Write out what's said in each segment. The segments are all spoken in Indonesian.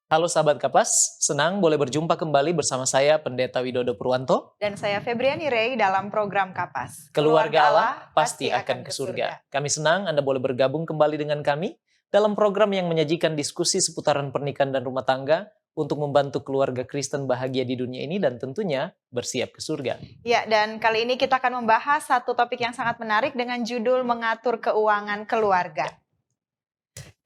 Halo sahabat Kapas, senang boleh berjumpa kembali bersama saya Pendeta Widodo Purwanto. Dan saya Febriani Rey dalam program Kapas. Keluarga Allah pasti akan ke surga. Kami senang Anda boleh bergabung kembali dengan kami dalam program yang menyajikan diskusi seputaran pernikahan dan rumah tangga untuk membantu keluarga Kristen bahagia di dunia ini dan tentunya bersiap ke surga. Ya, dan kali ini kita akan membahas satu topik yang sangat menarik dengan judul Mengatur Keuangan Keluarga.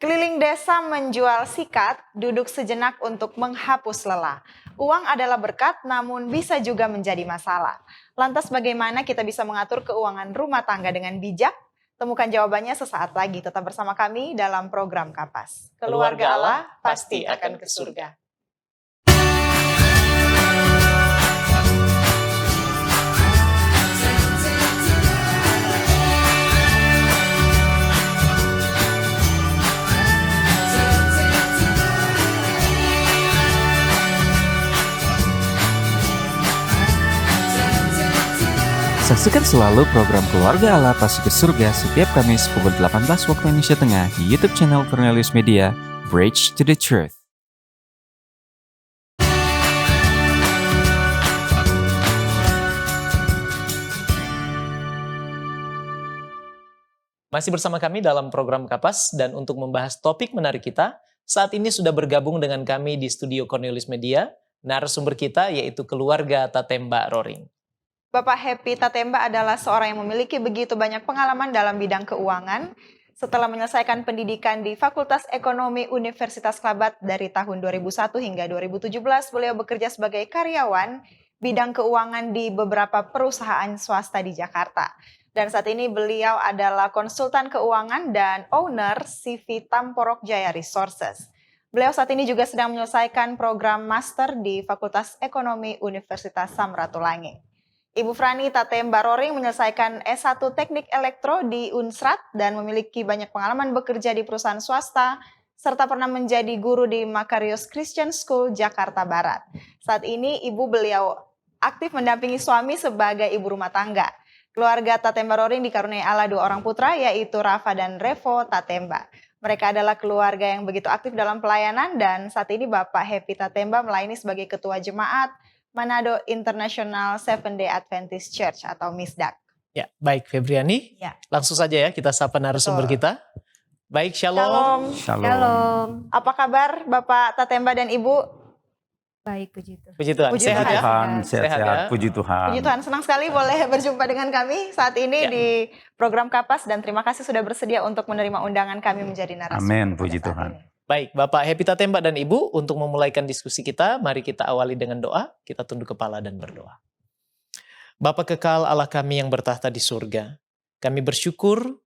Keliling desa menjual sikat, duduk sejenak untuk menghapus lelah. Uang adalah berkat, namun bisa juga menjadi masalah. Lantas bagaimana kita bisa mengatur keuangan rumah tangga dengan bijak? Temukan jawabannya sesaat lagi. Tetap bersama kami dalam program Kapas. Keluarga Allah pasti akan ke surga. Saksikan selalu program Keluarga Allah Pasti ke Surga setiap Kamis pukul 18 waktu Indonesia Tengah di YouTube channel Cornelius Media, Bridge to the Truth. Masih bersama kami dalam program Kapas dan untuk membahas topik menarik kita, saat ini sudah bergabung dengan kami di studio Cornelius Media, narasumber kita yaitu keluarga Tatemba Roring. Bapak Happy Tatemba adalah seorang yang memiliki begitu banyak pengalaman dalam bidang keuangan. Setelah menyelesaikan pendidikan di Fakultas Ekonomi Universitas Kelabat dari tahun 2001 hingga 2017, beliau bekerja sebagai karyawan bidang keuangan di beberapa perusahaan swasta di Jakarta. Dan saat ini beliau adalah konsultan keuangan dan owner CV Tamporok Jaya Resources. Beliau saat ini juga sedang menyelesaikan program master di Fakultas Ekonomi Universitas Samratulangi. Ibu Frani Tatemba Roring menyelesaikan S1 Teknik Elektro di Unsrat dan memiliki banyak pengalaman bekerja di perusahaan swasta, serta pernah menjadi guru di Makarios Christian School, Jakarta Barat. Saat ini beliau aktif mendampingi suami sebagai ibu rumah tangga. Keluarga Tatemba Roring dikaruniai Allah 2 orang putra, yaitu Rafa dan Revo Tatemba. Mereka adalah keluarga yang begitu aktif dalam pelayanan dan saat ini Bapak Happy Tatemba melayani sebagai Ketua Jemaat Manado International Seventh Day Adventist Church atau MISDAC. Ya, baik Febriani. Ya. Langsung saja ya kita sapa narasumber kita. Baik, shalom. Shalom. Apa kabar Bapak Tatemba dan Ibu? Baik, puji Tuhan. Puji Tuhan. Puji Sehat Tuhan. ya? Sehat, Sehat ya? puji Tuhan. Puji Tuhan, senang sekali boleh berjumpa dengan kami saat ini Ya. di program Kapas dan terima kasih sudah bersedia untuk menerima undangan kami menjadi narasumber. Amin, pada puji saat Tuhan. ini. Baik, Bapak Happy Tatemba dan Ibu, untuk memulaikan diskusi kita, mari kita awali dengan doa, kita tunduk kepala dan berdoa. Bapa kekal Allah kami yang bertahta di surga, kami bersyukur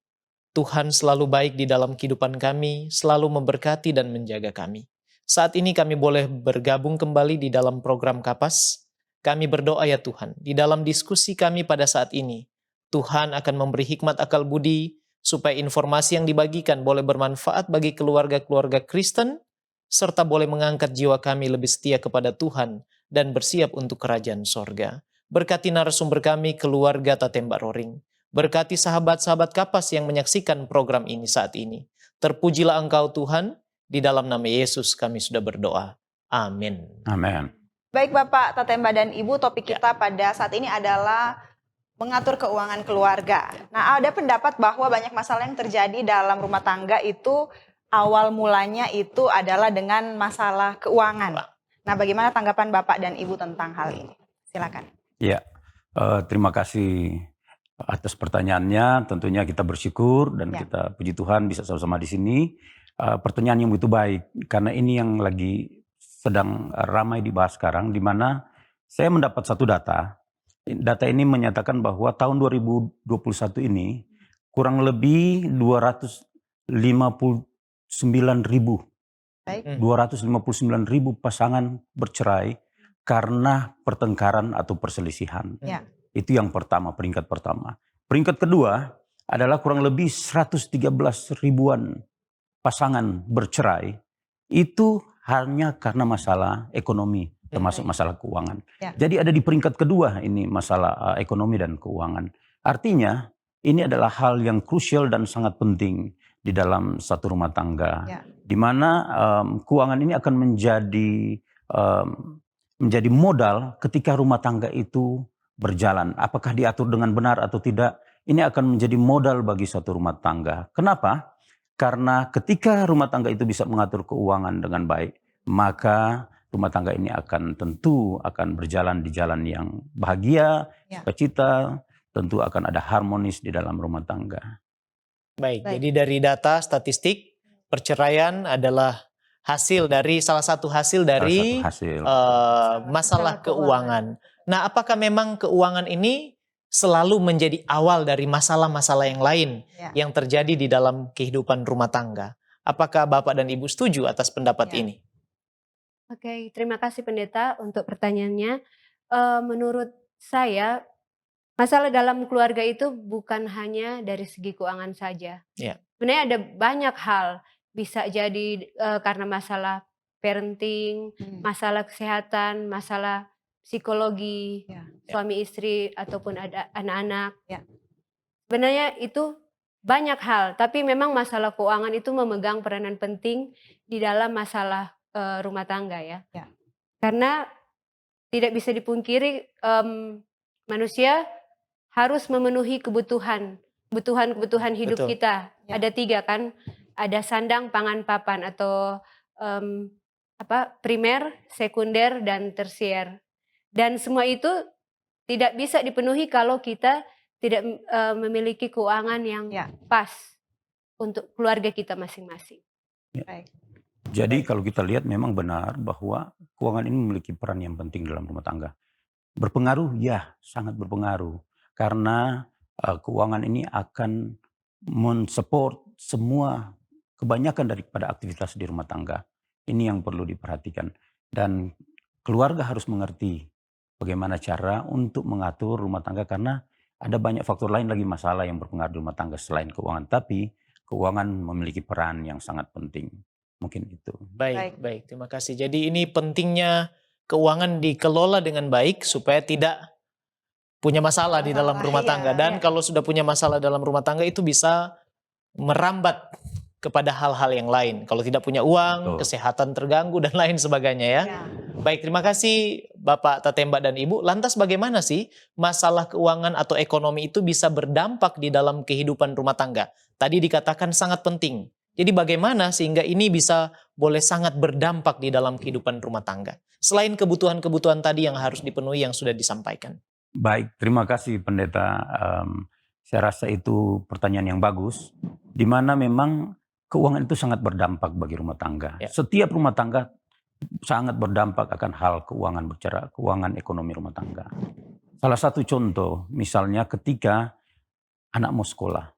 Tuhan selalu baik di dalam kehidupan kami, selalu memberkati dan menjaga kami. Saat ini kami boleh bergabung kembali di dalam program Kapas. Kami berdoa ya Tuhan, di dalam diskusi kami pada saat ini, Tuhan akan memberi hikmat akal budi, supaya informasi yang dibagikan boleh bermanfaat bagi keluarga-keluarga Kristen, serta boleh mengangkat jiwa kami lebih setia kepada Tuhan dan bersiap untuk kerajaan sorga. Berkati narasumber kami, keluarga Tatemba Roring. Berkati sahabat-sahabat Kapas yang menyaksikan program ini saat ini. Terpujilah Engkau Tuhan, di dalam nama Yesus kami sudah berdoa. Amin. Amin. Baik Bapak Tatemba dan Ibu, topik kita pada saat ini adalah mengatur keuangan keluarga. Nah, ada pendapat bahwa banyak masalah yang terjadi dalam rumah tangga itu awal mulanya itu adalah dengan masalah keuangan. Nah, bagaimana tanggapan Bapak dan Ibu tentang hal ini? Silakan. Ya, terima kasih atas pertanyaannya. Tentunya kita bersyukur dan Ya. kita puji Tuhan bisa sama-sama di sini. Pertanyaan yang begitu baik karena ini yang lagi sedang ramai dibahas sekarang, di mana saya mendapat satu data. Data ini menyatakan bahwa tahun 2021 ini kurang lebih 259.000 Baik. 259.000 pasangan bercerai karena pertengkaran atau perselisihan. Ya. Itu yang pertama, peringkat pertama. Peringkat kedua adalah kurang lebih 113 ribuan pasangan bercerai. Itu hanya karena masalah ekonomi, termasuk masalah keuangan. Ya. Jadi ada di peringkat kedua ini masalah ekonomi dan keuangan. Artinya ini adalah hal yang krusial dan sangat penting di dalam satu rumah tangga. Ya. di mana keuangan ini akan menjadi modal ketika rumah tangga itu berjalan. Apakah diatur dengan benar atau tidak, ini akan menjadi modal bagi suatu rumah tangga. Kenapa? Karena ketika rumah tangga itu bisa mengatur keuangan dengan baik, maka rumah tangga ini tentu akan berjalan di jalan yang bahagia, sukacita, tentu akan ada harmonis di dalam rumah tangga. Baik, jadi dari data statistik, perceraian adalah salah satu hasil dari masalah keuangan. Nah, apakah memang keuangan ini selalu menjadi awal dari masalah-masalah yang lain yang terjadi di dalam kehidupan rumah tangga? Apakah Bapak dan Ibu setuju atas pendapat ini? Oke, terima kasih Pendeta untuk pertanyaannya. Menurut saya, masalah dalam keluarga itu bukan hanya dari segi keuangan saja. Sebenarnya ada banyak hal, bisa jadi karena masalah parenting, masalah kesehatan, masalah psikologi, suami istri ataupun ada anak-anak. Sebenarnya itu banyak hal, tapi memang masalah keuangan itu memegang peranan penting di dalam masalah rumah tangga ya. Karena tidak bisa dipungkiri manusia harus memenuhi kebutuhan hidup kita. Ada 3 kan, ada sandang, pangan, papan atau primer, sekunder, dan tersier. Dan semua itu tidak bisa dipenuhi kalau kita tidak memiliki keuangan yang pas untuk keluarga kita masing-masing. Jadi kalau kita lihat memang benar bahwa keuangan ini memiliki peran yang penting dalam rumah tangga. Berpengaruh? Ya, sangat berpengaruh. Karena keuangan ini akan mensupport semua kebanyakan daripada aktivitas di rumah tangga. Ini yang perlu diperhatikan. Dan keluarga harus mengerti bagaimana cara untuk mengatur rumah tangga karena ada banyak faktor lain lagi masalah yang berpengaruh di rumah tangga selain keuangan. Tapi keuangan memiliki peran yang sangat penting. Mungkin itu. Baik. Terima kasih. Jadi ini pentingnya keuangan dikelola dengan baik supaya tidak punya masalah di dalam rumah tangga. Dan kalau sudah punya masalah dalam rumah tangga itu bisa merambat kepada hal-hal yang lain. Kalau tidak punya uang, kesehatan terganggu dan lain sebagainya ya. Baik, terima kasih Bapak Tatemba dan Ibu. Lantas bagaimana sih masalah keuangan atau ekonomi itu bisa berdampak di dalam kehidupan rumah tangga? Tadi dikatakan sangat penting. Jadi bagaimana sehingga ini bisa boleh sangat berdampak di dalam kehidupan rumah tangga? Selain kebutuhan-kebutuhan tadi yang harus dipenuhi yang sudah disampaikan. Baik, terima kasih Pendeta. Saya rasa itu pertanyaan yang bagus. Di mana memang keuangan itu sangat berdampak bagi rumah tangga. Setiap rumah tangga sangat berdampak akan hal keuangan, bicara keuangan ekonomi rumah tangga. Salah satu contoh misalnya ketika anak mau sekolah.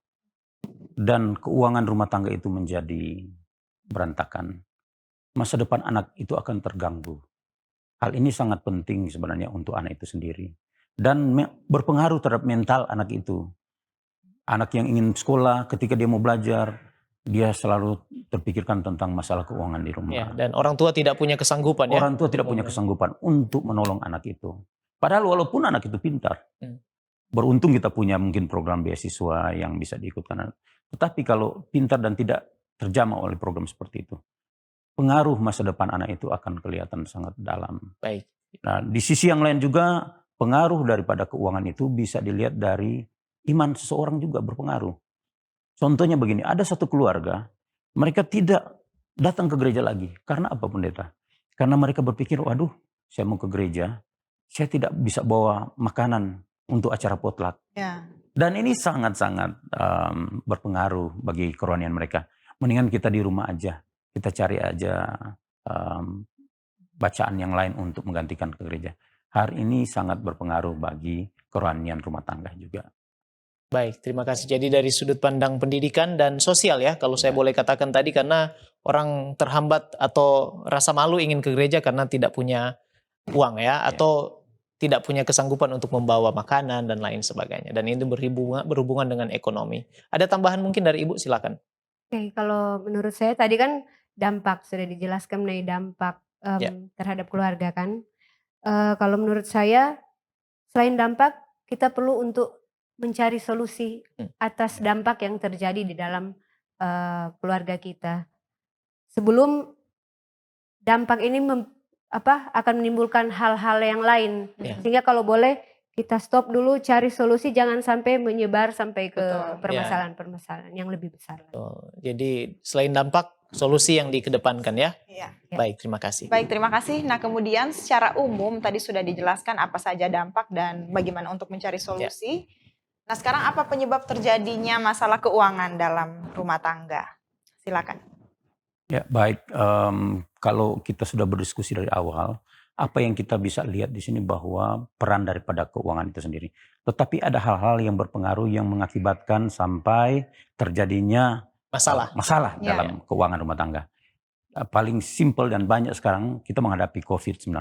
Dan keuangan rumah tangga itu menjadi berantakan. Masa depan anak itu akan terganggu. Hal ini sangat penting sebenarnya untuk anak itu sendiri. Dan berpengaruh terhadap mental anak itu. Anak yang ingin sekolah ketika dia mau belajar, dia selalu terpikirkan tentang masalah keuangan di rumah. Dan orang tua tidak punya kesanggupan Orang tua tidak punya kesanggupan untuk menolong anak itu. Padahal walaupun anak itu pintar. Beruntung kita punya mungkin program beasiswa yang bisa diikutkan. Tetapi kalau pintar dan tidak terjamah oleh program seperti itu, pengaruh masa depan anak itu akan kelihatan sangat dalam. Baik. Nah, di sisi yang lain juga pengaruh daripada keuangan itu bisa dilihat dari iman seseorang juga berpengaruh. Contohnya begini, ada satu keluarga, mereka tidak datang ke gereja lagi. Karena apa Pendeta? Karena mereka berpikir, waduh saya mau ke gereja, saya tidak bisa bawa makanan untuk acara potluck. Dan ini sangat-sangat berpengaruh bagi kerohanian mereka. Mendingan kita di rumah aja, kita cari aja bacaan yang lain untuk menggantikan ke gereja. Hari ini sangat berpengaruh bagi kerohanian rumah tangga juga. Baik, terima kasih. Jadi dari sudut pandang pendidikan dan sosial ya, kalau saya boleh katakan tadi, karena orang terhambat atau rasa malu ingin ke gereja karena tidak punya uang ya, atau tidak punya kesanggupan untuk membawa makanan dan lain sebagainya. Dan ini berhubungan dengan ekonomi. Ada tambahan mungkin dari Ibu, silakan. Oke, kalau menurut saya tadi kan dampak, sudah dijelaskan mengenai dampak terhadap keluarga kan. Kalau menurut saya, selain dampak, kita perlu untuk mencari solusi atas dampak yang terjadi di dalam keluarga kita. sebelum dampak ini akan menimbulkan hal-hal yang lain. Sehingga kalau boleh kita stop dulu, cari solusi, jangan sampai menyebar sampai ke permasalahan-permasalahan yang lebih besar. Jadi selain dampak, solusi yang dikedepankan ya. Iya. Baik, terima kasih. Baik, terima kasih. Nah, kemudian secara umum tadi sudah dijelaskan apa saja dampak dan bagaimana untuk mencari solusi. Nah, sekarang apa penyebab terjadinya masalah keuangan dalam rumah tangga? Silakan. Ya, baik. Kalau kita sudah berdiskusi dari awal, apa yang kita bisa lihat di sini bahwa peran daripada keuangan itu sendiri. Tetapi ada hal-hal yang berpengaruh yang mengakibatkan sampai terjadinya masalah dalam keuangan rumah tangga. Paling simpel dan banyak sekarang kita menghadapi COVID-19.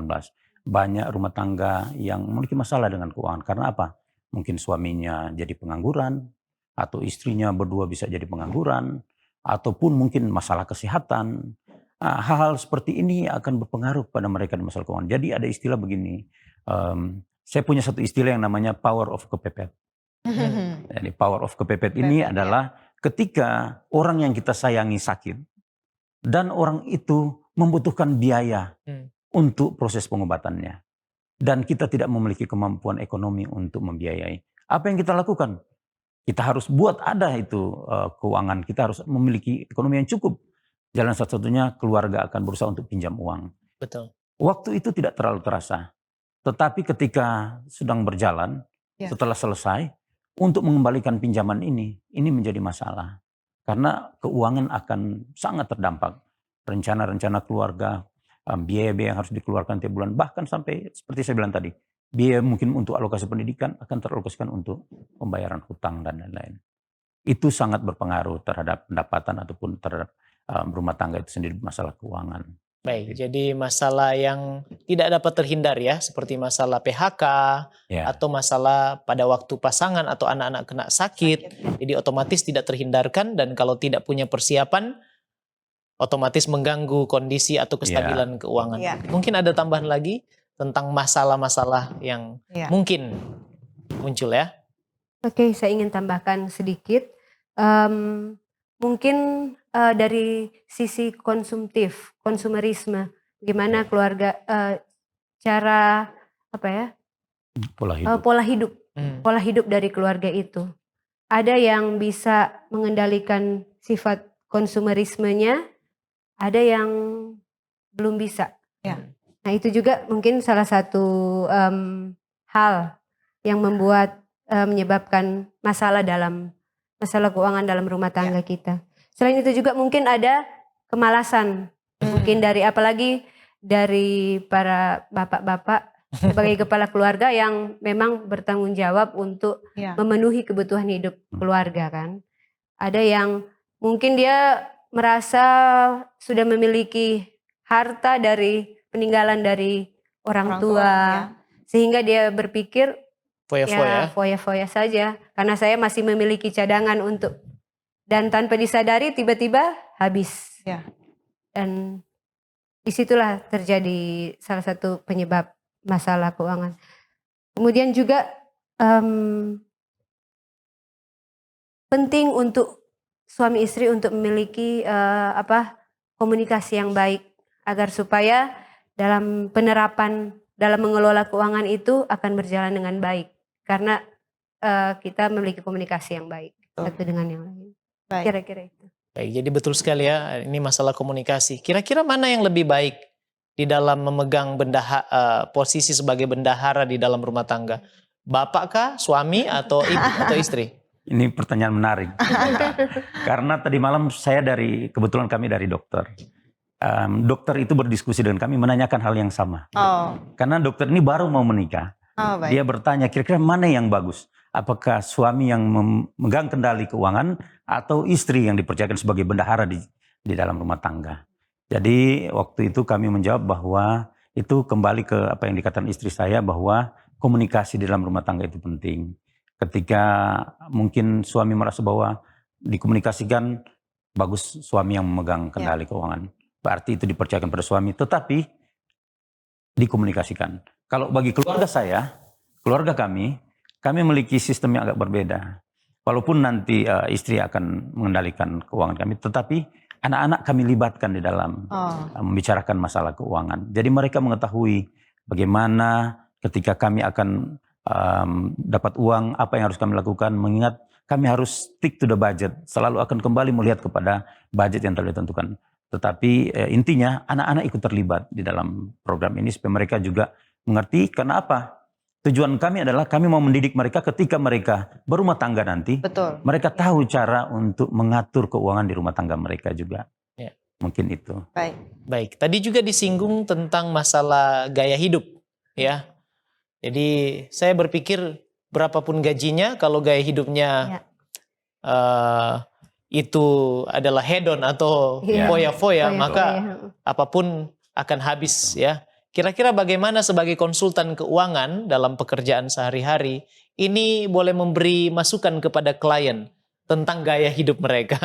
Banyak rumah tangga yang memiliki masalah dengan keuangan. Karena apa? Mungkin suaminya jadi pengangguran, atau istrinya berdua bisa jadi pengangguran, ataupun mungkin masalah kesehatan. Hal-hal seperti ini akan berpengaruh pada mereka di masalah keuangan. Jadi ada istilah begini, saya punya satu istilah yang namanya power of kepepet. Jadi power of kepepet ini adalah ketika orang yang kita sayangi sakit, dan orang itu membutuhkan biaya untuk proses pengobatannya. Dan kita tidak memiliki kemampuan ekonomi untuk membiayai. Apa yang kita lakukan? Kita harus buat ada itu keuangan. Kita harus memiliki ekonomi yang cukup. Jalan satu-satunya keluarga akan berusaha untuk pinjam uang. Betul. Waktu itu tidak terlalu terasa. Tetapi ketika sedang berjalan, setelah selesai, untuk mengembalikan pinjaman ini menjadi masalah. Karena keuangan akan sangat terdampak. Rencana-rencana keluarga, biaya-biaya yang harus dikeluarkan tiap bulan, bahkan sampai seperti saya bilang tadi, biaya mungkin untuk alokasi pendidikan akan teralokasikan untuk pembayaran hutang dan lain-lain. Itu sangat berpengaruh terhadap pendapatan ataupun terhadap rumah tangga itu sendiri, masalah keuangan. Baik, jadi masalah yang tidak dapat terhindar ya, seperti masalah PHK atau masalah pada waktu pasangan atau anak-anak kena sakit. Jadi otomatis tidak terhindarkan, dan kalau tidak punya persiapan, otomatis mengganggu kondisi atau kestabilan keuangan. Mungkin ada tambahan lagi tentang masalah-masalah yang mungkin muncul ya? Oke, saya ingin tambahkan sedikit. Mungkin dari sisi konsumerisme, gimana keluarga cara pola hidup dari keluarga itu. Ada yang bisa mengendalikan sifat konsumerismenya, ada yang belum bisa. Nah, itu juga mungkin salah satu hal yang menyebabkan masalah keuangan dalam rumah tangga kita. Selain itu juga mungkin ada kemalasan, mungkin apalagi dari para bapak-bapak sebagai kepala keluarga yang memang bertanggung jawab untuk memenuhi kebutuhan hidup keluarga kan. Ada yang mungkin dia merasa sudah memiliki harta dari peninggalan dari orang tua, sehingga dia berpikir foya-foya saja, karena saya masih memiliki cadangan untuk, dan tanpa disadari tiba-tiba habis. Dan disitulah terjadi salah satu penyebab masalah keuangan. Kemudian juga penting untuk suami istri untuk memiliki komunikasi yang baik, agar supaya dalam penerapan, dalam mengelola keuangan itu akan berjalan dengan baik. Karena kita memiliki komunikasi yang baik satu dengan yang lain. Kira-kira itu. Baik, jadi betul sekali ya, ini masalah komunikasi. Kira-kira mana yang lebih baik di dalam memegang posisi sebagai bendahara di dalam rumah tangga? Bapak kah, suami, atau ibu atau istri? Ini pertanyaan menarik. Karena tadi malam kebetulan kami dari dokter. Dokter itu berdiskusi dengan kami menanyakan hal yang sama. Karena dokter ini baru mau menikah. Dia bertanya kira-kira mana yang bagus. Apakah suami yang memegang kendali keuangan atau istri yang dipercayakan sebagai bendahara di dalam rumah tangga. Jadi waktu itu kami menjawab bahwa itu kembali ke apa yang dikatakan istri saya, bahwa komunikasi di dalam rumah tangga itu penting. Ketika mungkin suami merasa bahwa dikomunikasikan, bagus suami yang memegang kendali keuangan. Berarti itu dipercayakan pada suami, tetapi dikomunikasikan. Kalau bagi keluarga saya, keluarga kami memiliki sistem yang agak berbeda. Walaupun nanti istri akan mengendalikan keuangan kami, tetapi anak-anak kami libatkan di dalam membicarakan masalah keuangan. Jadi mereka mengetahui bagaimana ketika kami akan dapat uang, apa yang harus kami lakukan, mengingat kami harus stick to the budget, selalu akan kembali melihat kepada budget yang telah ditentukan. Tetapi intinya anak-anak ikut terlibat di dalam program ini supaya mereka juga mengerti. Karena apa? Tujuan kami adalah kami mau mendidik mereka ketika mereka berumah tangga nanti. Betul. Mereka tahu cara untuk mengatur keuangan di rumah tangga mereka juga. Ya. Mungkin itu. Baik. Tadi juga disinggung tentang masalah gaya hidup, ya. Jadi saya berpikir berapapun gajinya, kalau gaya hidupnya itu adalah hedon atau foya-foya, maka apapun akan habis, ya. Kira-kira bagaimana sebagai konsultan keuangan dalam pekerjaan sehari-hari, ini boleh memberi masukan kepada klien tentang gaya hidup mereka?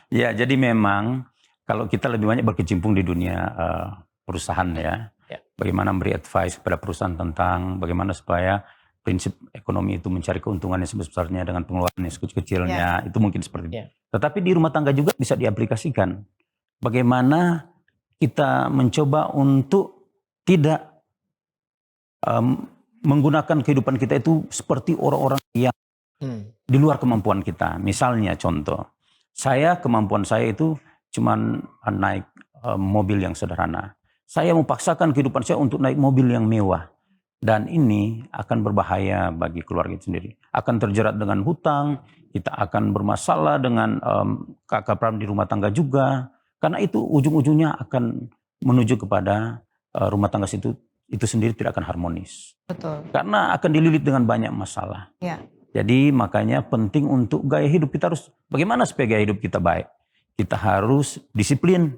Ya, jadi memang kalau kita lebih banyak berkecimpung di dunia perusahaan ya, bagaimana memberi advice kepada perusahaan tentang bagaimana supaya prinsip ekonomi itu mencari keuntungan yang sebesar-besarnya dengan pengeluaran yang sekecil-kecilnya, itu mungkin seperti itu. Tetapi di rumah tangga juga bisa diaplikasikan. Bagaimana kita mencoba untuk tidak menggunakan kehidupan kita itu seperti orang-orang yang di luar kemampuan kita. Misalnya contoh, kemampuan saya itu cuman naik mobil yang sederhana. Saya memaksakan kehidupan saya untuk naik mobil yang mewah. Dan ini akan berbahaya bagi keluarga itu sendiri. Akan terjerat dengan hutang, kita akan bermasalah dengan kakak perawan di rumah tangga juga. Karena itu ujung-ujungnya akan menuju kepada rumah tangga itu sendiri tidak akan harmonis. Betul. Karena akan dililit dengan banyak masalah. Ya. Jadi makanya penting untuk gaya hidup kita harus, bagaimana supaya gaya hidup kita baik? Kita harus disiplin,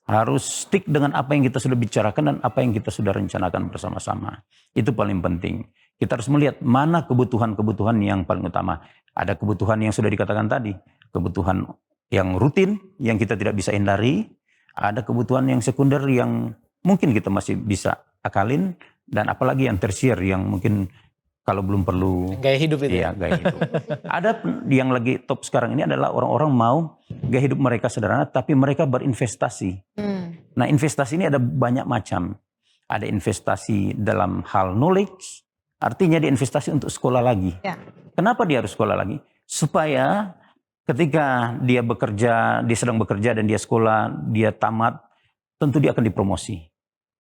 harus stick dengan apa yang kita sudah bicarakan dan apa yang kita sudah rencanakan bersama-sama. Itu paling penting. Kita harus melihat mana kebutuhan-kebutuhan yang paling utama. Ada kebutuhan yang sudah dikatakan tadi, kebutuhan yang rutin yang kita tidak bisa hindari, ada kebutuhan yang sekunder yang mungkin kita masih bisa akalin, dan apalagi yang tersier yang mungkin kalau belum perlu gaya hidup itu. Iya, gaya hidup. Ada yang lagi top sekarang ini adalah orang-orang mau gaya hidup mereka sederhana tapi mereka berinvestasi. Nah, investasi ini ada banyak macam. Ada investasi dalam hal knowledge, artinya dia investasi untuk sekolah lagi. Ya. Kenapa dia harus sekolah lagi? Supaya ketika dia sedang bekerja dan dia sekolah, dia tamat, tentu dia akan dipromosi.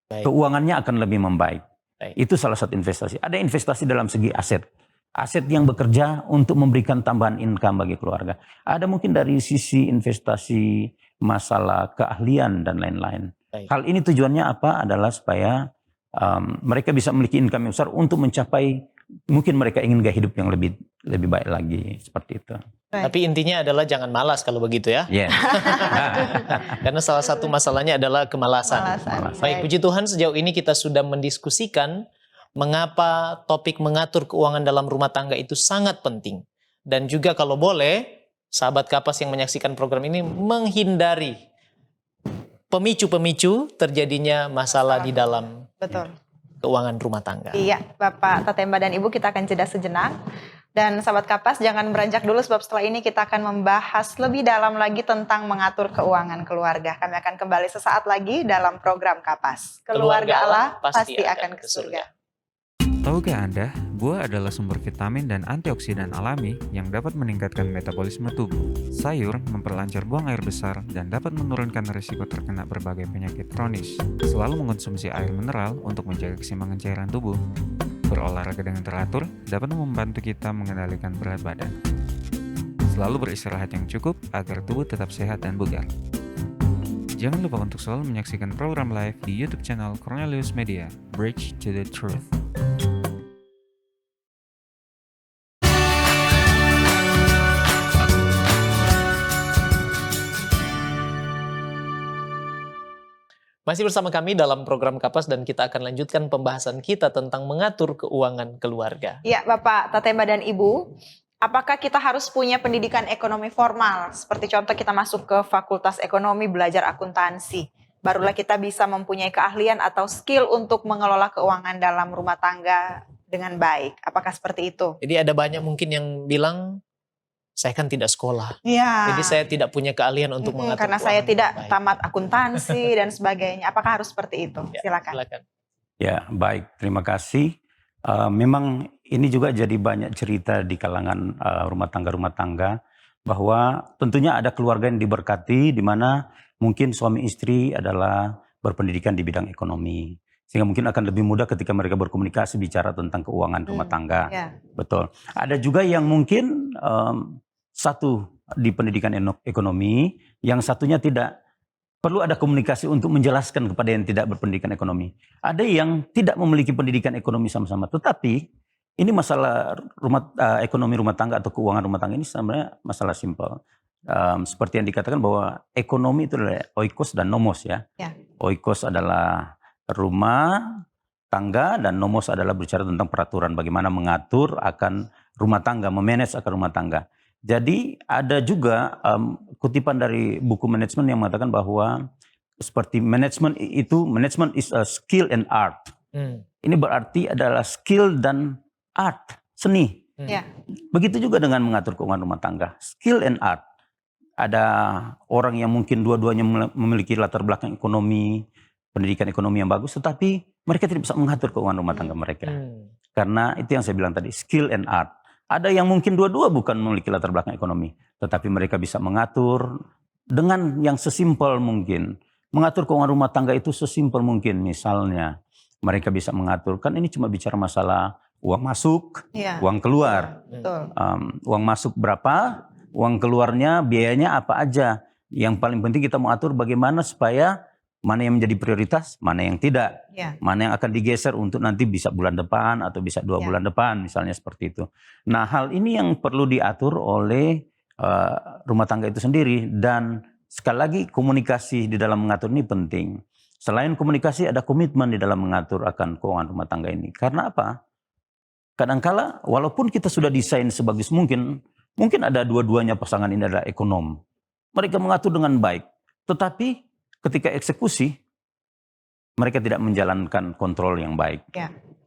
Baik. Keuangannya akan lebih membaik. Baik. Itu salah satu investasi. Ada investasi dalam segi aset. Aset yang bekerja untuk memberikan tambahan income bagi keluarga. Ada mungkin dari sisi investasi masalah keahlian dan lain-lain. Baik. Hal ini tujuannya apa? Adalah supaya mereka bisa memiliki income yang besar untuk mencapai, mungkin mereka ingin gaya hidup yang lebih baik lagi, seperti itu. Tapi intinya adalah jangan malas kalau begitu ya. Yes. Karena salah satu masalahnya adalah kemalasan. Baik, puji Tuhan sejauh ini kita sudah mendiskusikan mengapa topik mengatur keuangan dalam rumah tangga itu sangat penting. Dan juga kalau boleh, sahabat Kapas yang menyaksikan program ini menghindari pemicu-pemicu terjadinya masalah di dalam keuangan rumah tangga. Iya, Bapak Tatemba dan Ibu, kita akan jeda sejenak. Dan sahabat Kapas jangan beranjak dulu sebab setelah ini kita akan membahas lebih dalam lagi tentang mengatur keuangan keluarga. Kami akan kembali sesaat lagi dalam program Kapas. Keluarga Allah pasti akan ke surga. Tahukah Anda, buah adalah sumber vitamin dan antioksidan alami yang dapat meningkatkan metabolisme tubuh. Sayur memperlancar buang air besar dan dapat menurunkan risiko terkena berbagai penyakit kronis. Selalu mengonsumsi air mineral untuk menjaga keseimbangan cairan tubuh. Berolahraga dengan teratur dapat membantu kita mengendalikan berat badan. Selalu beristirahat yang cukup agar tubuh tetap sehat dan bugar. Jangan lupa untuk selalu menyaksikan program live di YouTube channel Cornelius Media, Bridge to the Truth. Masih bersama kami dalam program Kapas dan kita akan lanjutkan pembahasan kita tentang mengatur keuangan keluarga. Ya, Bapak Tatemba dan Ibu, apakah kita harus punya pendidikan ekonomi formal? Seperti contoh kita masuk ke Fakultas Ekonomi belajar akuntansi. Barulah kita bisa mempunyai keahlian atau skill untuk mengelola keuangan dalam rumah tangga dengan baik. Apakah seperti itu? Jadi ada banyak mungkin yang bilang saya kan tidak sekolah. Iya. Jadi saya tidak punya keahlian untuk mengatur karena saya keuangan tidak dengan baik. tamat akuntansi dan sebagainya. Apakah harus seperti itu? Ya, Silakan. silakan. Ya, baik. Terima kasih. Memang ini juga jadi banyak cerita di kalangan rumah tangga bahwa tentunya ada keluarga yang diberkati di mana mungkin suami istri adalah berpendidikan di bidang ekonomi. Sehingga mungkin akan lebih mudah ketika mereka berkomunikasi bicara tentang keuangan rumah tangga. Ya. Betul. Ada juga yang mungkin satu di pendidikan ekonomi, yang satunya tidak. Perlu ada komunikasi untuk menjelaskan kepada yang tidak berpendidikan ekonomi. Ada yang tidak memiliki pendidikan ekonomi sama-sama. Tetapi ini masalah ekonomi rumah tangga atau keuangan rumah tangga ini sebenarnya masalah simpel. Seperti yang dikatakan bahwa ekonomi itu adalah oikos dan nomos ya. Oikos adalah rumah tangga dan nomos adalah berbicara tentang peraturan bagaimana mengatur akan rumah tangga, memanage akan rumah tangga. Jadi ada juga kutipan dari buku manajemen yang mengatakan bahwa seperti management is a skill and art. Ini berarti adalah skill dan art, seni. Begitu juga dengan mengatur keuangan rumah tangga, skill and art. Ada orang yang mungkin dua-duanya memiliki latar belakang ekonomi, pendidikan ekonomi yang bagus, tetapi mereka tidak bisa mengatur keuangan rumah tangga mereka. Karena itu yang saya bilang tadi, skill and art. Ada yang mungkin dua-dua bukan memiliki latar belakang ekonomi, tetapi mereka bisa mengatur dengan yang sesimpel mungkin. Mengatur keuangan rumah tangga itu sesimpel mungkin. Misalnya, mereka bisa mengatur, kan ini cuma bicara masalah uang masuk, uang keluar. Uang masuk berapa, uang keluarnya, biayanya apa aja. Yang paling penting kita mengatur bagaimana supaya mana yang menjadi prioritas, mana yang tidak. Mana yang akan digeser untuk nanti bisa bulan depan atau bisa 2 bulan depan misalnya seperti itu. Nah hal ini yang perlu diatur oleh rumah tangga itu sendiri. Dan sekali lagi komunikasi di dalam mengatur ini penting. Selain komunikasi ada komitmen di dalam mengatur akan keuangan rumah tangga ini. Karena apa? Kadangkala walaupun kita sudah desain sebagus mungkin ada dua-duanya pasangan ini adalah ekonom. Mereka mengatur dengan baik. Tetapi ketika eksekusi, mereka tidak menjalankan kontrol yang baik.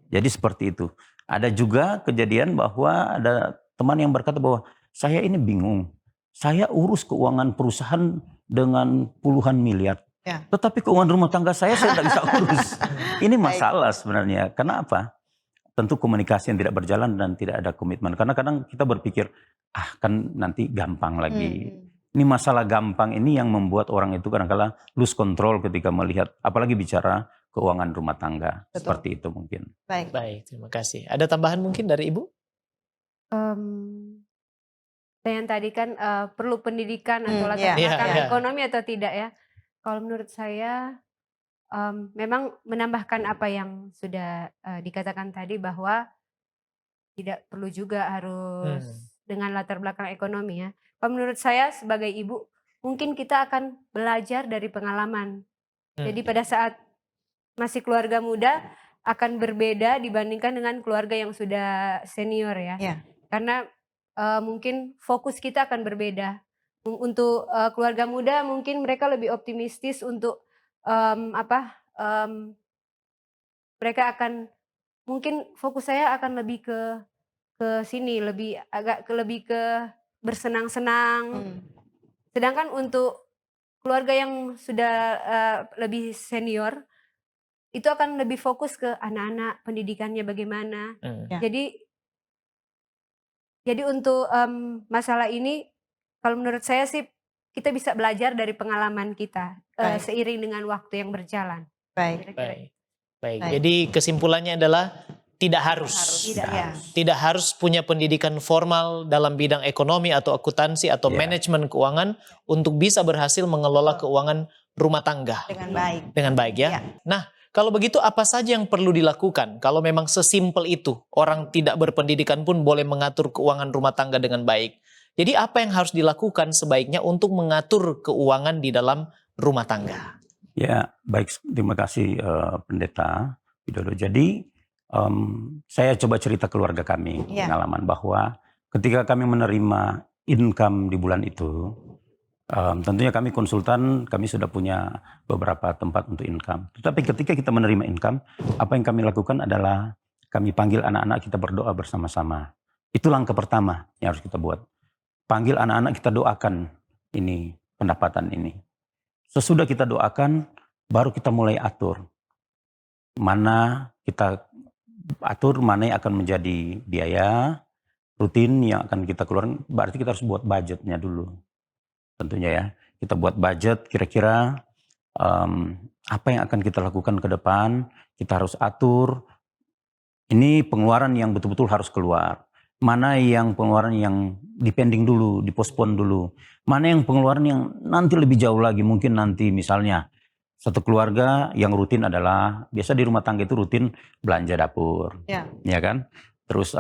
Jadi seperti itu. Ada juga kejadian bahwa ada teman yang berkata bahwa saya ini bingung. Saya urus keuangan perusahaan dengan puluhan miliar. Tetapi keuangan rumah tangga saya tidak bisa urus. Ini masalah sebenarnya. Kenapa? Tentu komunikasi yang tidak berjalan dan tidak ada komitmen. Karena kadang kita berpikir, kan nanti gampang lagi. Ini masalah gampang ini yang membuat orang itu kadang-kadang lose control ketika melihat, apalagi bicara keuangan rumah tangga. Seperti itu mungkin. Baik, terima kasih. Ada tambahan mungkin dari Ibu? Yang tadi kan perlu pendidikan atau latar belakang ekonomi atau tidak ya. Kalau menurut saya memang menambahkan apa yang sudah dikatakan tadi bahwa tidak perlu juga harus dengan latar belakang ekonomi ya. Kalau menurut saya sebagai ibu, mungkin kita akan belajar dari pengalaman. Jadi pada saat masih keluarga muda akan berbeda dibandingkan dengan keluarga yang sudah senior ya. Karena mungkin fokus kita akan berbeda. Untuk keluarga muda mungkin mereka lebih optimistis untuk mereka akan, mungkin fokus saya akan lebih ke sini, lebih ke bersenang-senang. Sedangkan untuk keluarga yang sudah lebih senior itu akan lebih fokus ke anak-anak, pendidikannya bagaimana. Jadi untuk masalah ini kalau menurut saya sih kita bisa belajar dari pengalaman kita seiring dengan waktu yang berjalan. Baik. Jadi kesimpulannya adalah tidak harus punya pendidikan formal dalam bidang ekonomi atau akuntansi atau manajemen keuangan untuk bisa berhasil mengelola keuangan rumah tangga dengan baik ya. Nah, kalau begitu apa saja yang perlu dilakukan kalau memang sesimpel itu orang tidak berpendidikan pun boleh mengatur keuangan rumah tangga dengan baik? Jadi apa yang harus dilakukan sebaiknya untuk mengatur keuangan di dalam rumah tangga? Ya, baik. Terima kasih Pendeta Widodo. Jadi saya coba cerita keluarga kami, pengalaman bahwa ketika kami menerima income di bulan itu, tentunya kami konsultan, kami sudah punya beberapa tempat untuk income. Tetapi ketika kita menerima income, apa yang kami lakukan adalah kami panggil anak-anak kita berdoa bersama-sama. Itu langkah pertama yang harus kita buat. panggil anak-anak, kita doakan ini pendapatan ini. Sesudah kita doakan, baru kita mulai atur. Mana kita atur, mana yang akan menjadi biaya rutin yang akan kita keluarkan. Berarti kita harus buat budgetnya dulu. Tentunya ya, kita buat budget kira-kira apa yang akan kita lakukan ke depan. Kita harus atur. Ini pengeluaran yang betul-betul harus keluar. Mana yang pengeluaran yang dipending dulu, dipospon dulu. Mana yang pengeluaran yang nanti lebih jauh lagi. Mungkin nanti misalnya satu keluarga yang rutin adalah, biasa di rumah tangga itu rutin belanja dapur. Ya kan? Terus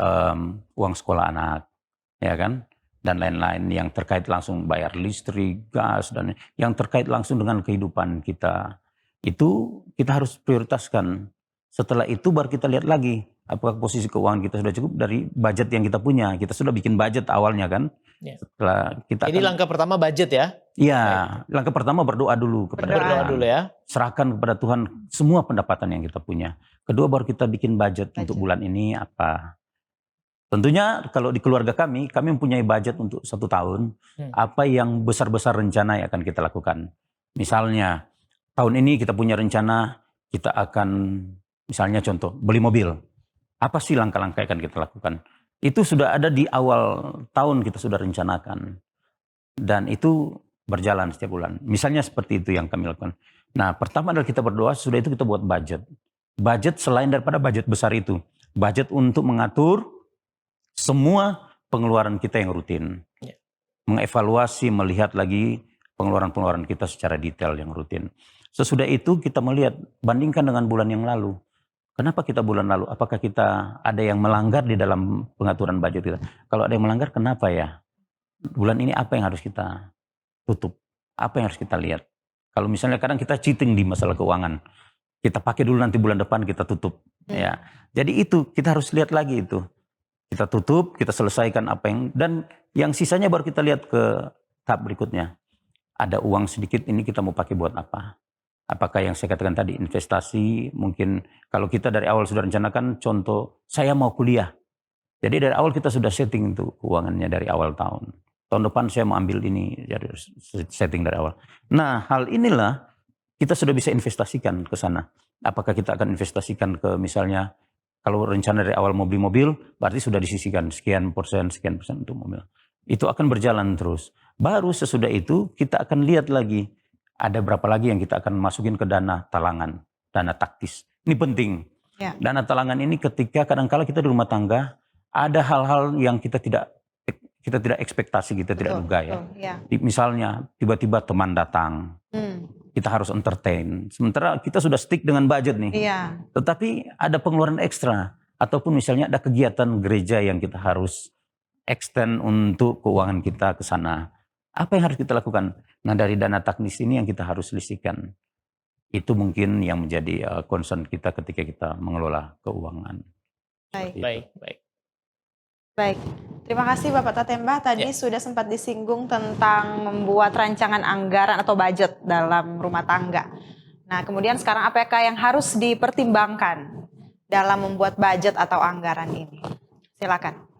uang sekolah anak. Ya kan? Dan lain-lain yang terkait langsung bayar listrik, gas, dan yang terkait langsung dengan kehidupan kita. Itu kita harus prioritaskan. Setelah itu baru kita lihat lagi apakah posisi keuangan kita sudah cukup dari budget yang kita punya. Kita sudah bikin budget awalnya kan. Ya. Setelah kita Jadi langkah pertama budget ya? Iya, langkah pertama berdoa dulu kepada Berdoa Tuhan. dulu ya. Serahkan kepada Tuhan semua pendapatan yang kita punya. Kedua baru kita bikin budget untuk bulan ini apa. Tentunya kalau di keluarga kami mempunyai budget untuk 1 tahun. Apa yang besar-besar rencana yang akan kita lakukan. Misalnya tahun ini kita punya rencana kita akan misalnya contoh beli mobil. Apa sih langkah-langkah yang akan kita lakukan? Itu sudah ada di awal tahun kita sudah rencanakan. Dan itu berjalan setiap bulan. Misalnya seperti itu yang kami lakukan. Nah pertama adalah kita berdoa, sudah itu kita buat budget. Budget selain daripada budget besar itu. Budget untuk mengatur semua pengeluaran kita yang rutin. Ya. Mengevaluasi, melihat lagi pengeluaran-pengeluaran kita secara detail yang rutin. Sesudah itu kita melihat, bandingkan dengan bulan yang lalu. Kenapa kita bulan lalu? Apakah kita ada yang melanggar di dalam pengaturan budget kita? Kalau ada yang melanggar, kenapa ya? Bulan ini apa yang harus kita tutup? Apa yang harus kita lihat? Kalau misalnya kadang kita cheating di masalah keuangan. Kita pakai dulu nanti bulan depan kita tutup. Ya. Jadi itu kita harus lihat lagi itu. Kita tutup, kita selesaikan apa yang, dan yang sisanya baru kita lihat ke tahap berikutnya. Ada uang sedikit ini kita mau pakai buat apa? Apakah yang saya katakan tadi investasi, mungkin kalau kita dari awal sudah rencanakan, contoh saya mau kuliah. Jadi dari awal kita sudah setting itu keuangannya dari awal tahun. Tahun depan saya mau ambil ini, jadi setting dari awal. Nah hal inilah kita sudah bisa investasikan ke sana. Apakah kita akan investasikan ke misalnya, kalau rencana dari awal mau beli mobil, berarti sudah disisihkan sekian persen untuk mobil. Itu akan berjalan terus. Baru sesudah itu kita akan lihat lagi, ada berapa lagi yang kita akan masukin ke dana talangan, dana taktis. Ini penting. Ya. Dana talangan ini ketika kadang-kala kita di rumah tangga, ada hal-hal yang kita tidak ekspektasi, kita tidak duga ya. Misalnya tiba-tiba teman datang, kita harus entertain. Sementara kita sudah stick dengan budget nih. Iya. Tetapi ada pengeluaran ekstra. Ataupun misalnya ada kegiatan gereja yang kita harus extend untuk keuangan kita ke sana. Apa yang harus kita lakukan? Nah dari dana taktis ini yang kita harus lisikan. Itu mungkin yang menjadi concern kita ketika kita mengelola keuangan. Baik. Terima kasih Bapak Tatemba. Tadi sudah sempat disinggung tentang membuat rancangan anggaran atau budget dalam rumah tangga. Nah kemudian sekarang apakah yang harus dipertimbangkan dalam membuat budget atau anggaran ini? Silakan.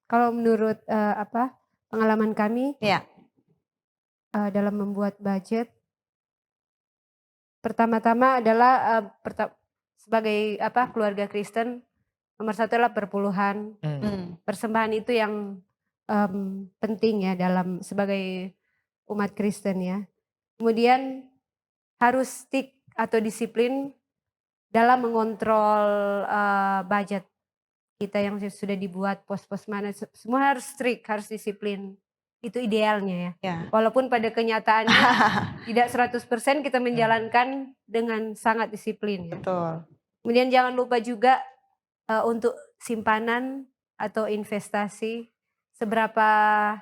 Kalau menurut pengalaman kami ya. Dalam membuat budget, pertama-tama adalah sebagai keluarga Kristen, nomor satu adalah perpuluhan. Persembahan itu yang penting ya dalam sebagai umat Kristen ya. Kemudian harus stick atau disiplin dalam mengontrol budget kita yang sudah dibuat, pos-pos mana, semua harus strict, harus disiplin. Itu idealnya ya. Walaupun pada kenyataannya tidak 100% kita menjalankan dengan sangat disiplin ya. Betul. Kemudian jangan lupa juga untuk simpanan atau investasi berapa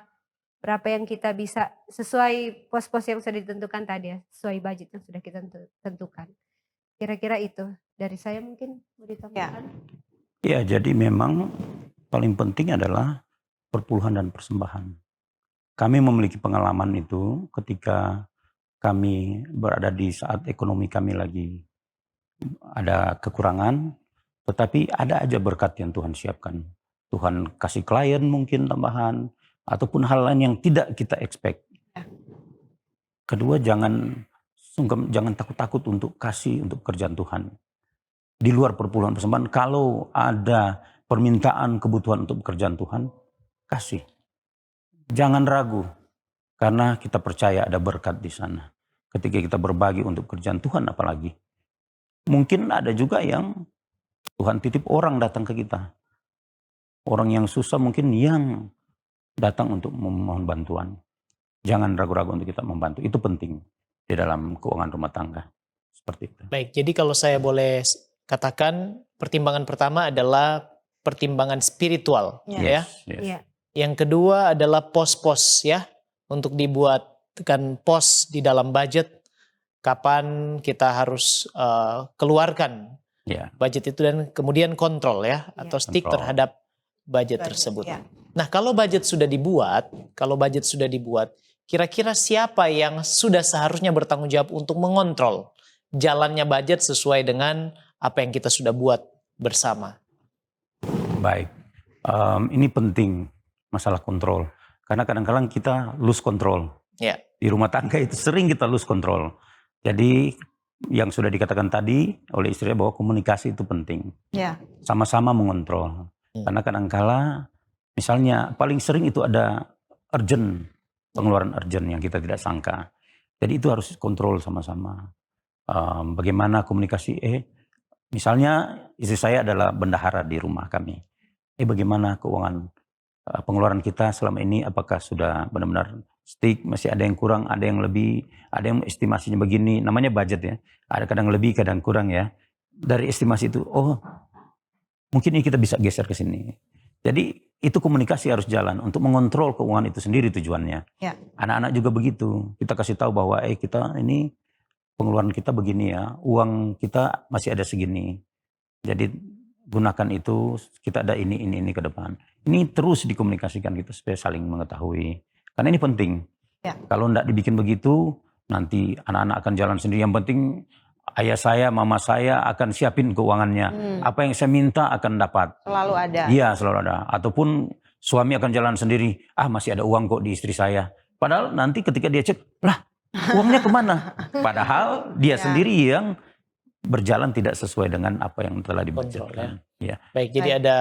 yang kita bisa sesuai pos-pos yang sudah ditentukan tadi ya, sesuai budget yang sudah kita tentukan. Kira-kira itu dari saya, mungkin mau ditambahkan. Ya, jadi memang paling penting adalah perpuluhan dan persembahan. Kami memiliki pengalaman itu ketika kami berada di saat ekonomi kami lagi ada kekurangan, tetapi ada aja berkat yang Tuhan siapkan. Tuhan kasih klien mungkin tambahan, ataupun hal lain yang tidak kita expect. Kedua, jangan takut-takut untuk kasih untuk pekerjaan Tuhan. Di luar perpuluhan persembahan, kalau ada permintaan kebutuhan untuk pekerjaan Tuhan, kasih. Jangan ragu, karena kita percaya ada berkat di sana. Ketika kita berbagi untuk pekerjaan Tuhan apalagi. Mungkin ada juga yang Tuhan titip orang datang ke kita. Orang yang susah mungkin yang datang untuk memohon bantuan. Jangan ragu-ragu untuk kita membantu. Itu penting di dalam keuangan rumah tangga. Seperti itu. Baik, jadi kalau saya boleh katakan, pertimbangan pertama adalah pertimbangan spiritual. Ya. Iya. Yang kedua adalah pos-pos ya. Untuk dibuatkan pos di dalam budget. Kapan kita harus keluarkan budget itu, dan kemudian kontrol ya. Atau stick terhadap budget tersebut. Ya. Nah, kalau budget sudah dibuat, kira-kira siapa yang sudah seharusnya bertanggung jawab untuk mengontrol jalannya budget sesuai dengan apa yang kita sudah buat bersama? Baik, ini penting masalah kontrol. Karena kadang-kadang kita lose control. Ya. Di rumah tangga itu sering kita lose control. Jadi yang sudah dikatakan tadi oleh istri bahwa komunikasi itu penting. Ya. Sama-sama mengontrol. Karena kadang-kala misalnya paling sering itu ada urgent, pengeluaran urgent yang kita tidak sangka. Jadi itu harus kontrol sama-sama. Bagaimana komunikasi, misalnya istri saya adalah bendahara di rumah kami. Bagaimana keuangan pengeluaran kita selama ini, apakah sudah benar-benar stick, masih ada yang kurang, ada yang lebih, ada yang estimasinya begini, namanya budget ya. Ada kadang lebih, kadang kurang ya. Dari estimasi itu, mungkin ini kita bisa geser ke sini. Jadi itu komunikasi harus jalan untuk mengontrol keuangan itu sendiri tujuannya. Ya. Anak-anak juga begitu. Kita kasih tahu bahwa kita ini pengeluaran kita begini ya, uang kita masih ada segini. Jadi gunakan itu, kita ada ini ke depan. Ini terus dikomunikasikan kita supaya saling mengetahui. Karena ini penting. Ya. Kalau tidak dibikin begitu, nanti anak-anak akan jalan sendiri. Yang penting ayah saya, mama saya akan siapin keuangannya. Apa yang saya minta akan dapat. Selalu ada. Iya, selalu ada. Ataupun suami akan jalan sendiri. Masih ada uang kok di istri saya. Padahal nanti ketika dia cek, lah uangnya kemana? Padahal dia sendiri yang berjalan tidak sesuai dengan apa yang telah dibudgetkan. Ya. Baik, jadi ada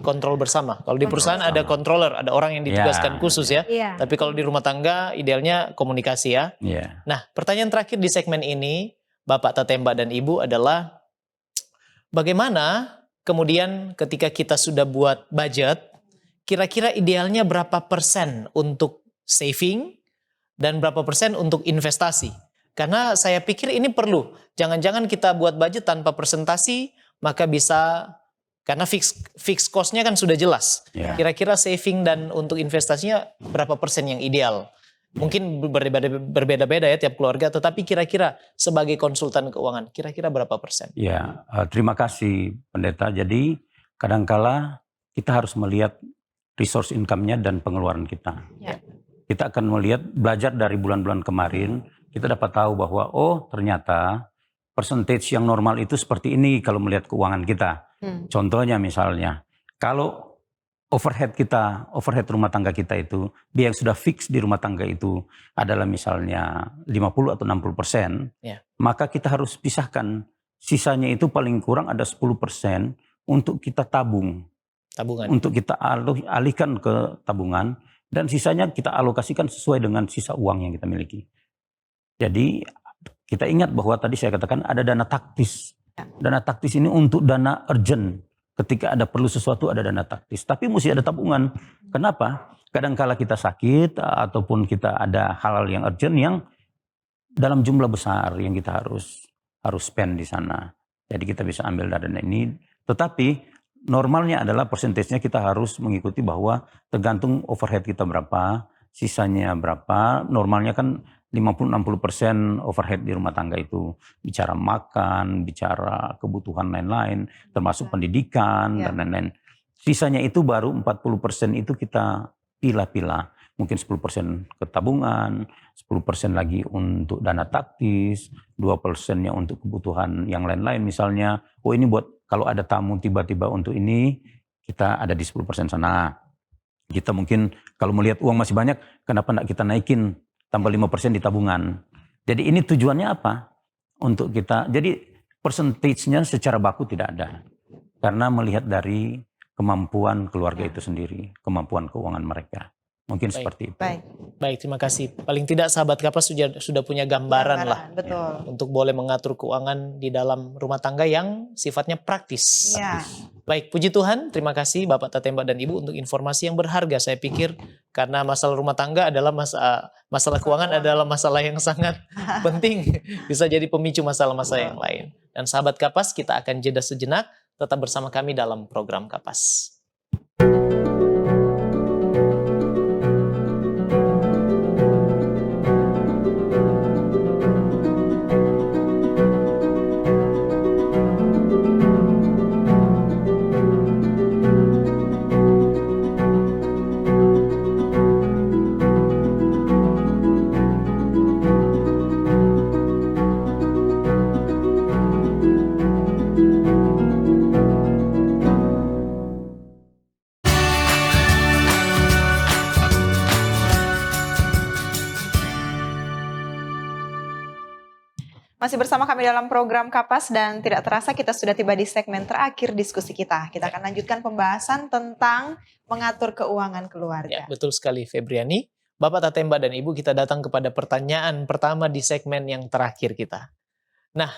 kontrol bersama. Kalau di perusahaan ada controller, ada orang yang ditugaskan khusus ya. Iya. Tapi kalau di rumah tangga idealnya komunikasi ya. Ya. Nah, pertanyaan terakhir di segmen ini, Bapak Tatemba dan Ibu, adalah bagaimana kemudian ketika kita sudah buat budget, kira-kira idealnya berapa persen untuk saving dan berapa persen untuk investasi? Karena saya pikir ini perlu. Jangan-jangan kita buat budget tanpa presentasi, maka bisa, karena fix cost-nya kan sudah jelas. Ya. Kira-kira saving dan untuk investasinya berapa persen yang ideal? Mungkin berbeda-beda ya tiap keluarga, tetapi kira-kira sebagai konsultan keuangan, kira-kira berapa persen? Ya, terima kasih Pendeta. Jadi kadangkala kita harus melihat resource income-nya dan pengeluaran kita. Ya. Kita akan melihat, belajar dari bulan-bulan kemarin, kita dapat tahu bahwa ternyata percentage yang normal itu seperti ini kalau melihat keuangan kita. Contohnya misalnya, kalau overhead rumah tangga kita itu, dia yang sudah fix di rumah tangga itu adalah misalnya 50 atau 60%, maka kita harus pisahkan. Sisanya itu paling kurang ada 10% untuk kita tabungan. Untuk kita alihkan ke tabungan, dan sisanya kita alokasikan sesuai dengan sisa uang yang kita miliki. Jadi kita ingat bahwa tadi saya katakan ada dana taktis. Dana taktis ini untuk dana urgent. Ketika ada perlu sesuatu ada dana taktis. Tapi mesti ada tabungan. Kenapa? Kadangkala kita sakit ataupun kita ada hal-hal yang urgent yang dalam jumlah besar yang kita harus spend di sana. Jadi kita bisa ambil dari dana ini. Tetapi normalnya adalah persentasenya kita harus mengikuti bahwa tergantung overhead kita berapa, sisanya berapa. Normalnya kan 50-60% overhead di rumah tangga itu. Bicara makan, bicara kebutuhan lain-lain, termasuk pendidikan dan lain-lain. Sisanya itu baru 40% itu kita pilah-pilah. Mungkin 10% ke tabungan, 10% lagi untuk dana taktis, 2%-nya untuk kebutuhan yang lain-lain. Misalnya, ini buat kalau ada tamu tiba-tiba untuk ini, kita ada di 10% sana. Kita mungkin kalau melihat uang masih banyak, kenapa enggak kita naikin tambah 5% di tabungan. Jadi ini tujuannya apa? Untuk kita, jadi persentasenya secara baku tidak ada. Karena melihat dari kemampuan keluarga itu sendiri, kemampuan keuangan mereka. Mungkin seperti itu. Baik, terima kasih. Paling tidak sahabat Kapas sudah punya gambaran lah. Betul. Untuk boleh mengatur keuangan di dalam rumah tangga yang sifatnya praktis. Ya. Baik, puji Tuhan. Terima kasih Bapak Tatemba dan Ibu untuk informasi yang berharga. Saya pikir karena masalah rumah tangga adalah masalah keuangan adalah masalah yang sangat penting. Bisa jadi pemicu masalah-masalah yang lain. Dan sahabat Kapas, kita akan jeda sejenak. Tetap bersama kami dalam program Kapas. Masih bersama kami dalam program Kapas dan tidak terasa kita sudah tiba di segmen terakhir diskusi kita. Kita akan lanjutkan pembahasan tentang mengatur keuangan keluarga. Ya, betul sekali Febriani. Bapak Tatemba dan Ibu, kita datang kepada pertanyaan pertama di segmen yang terakhir kita. Nah,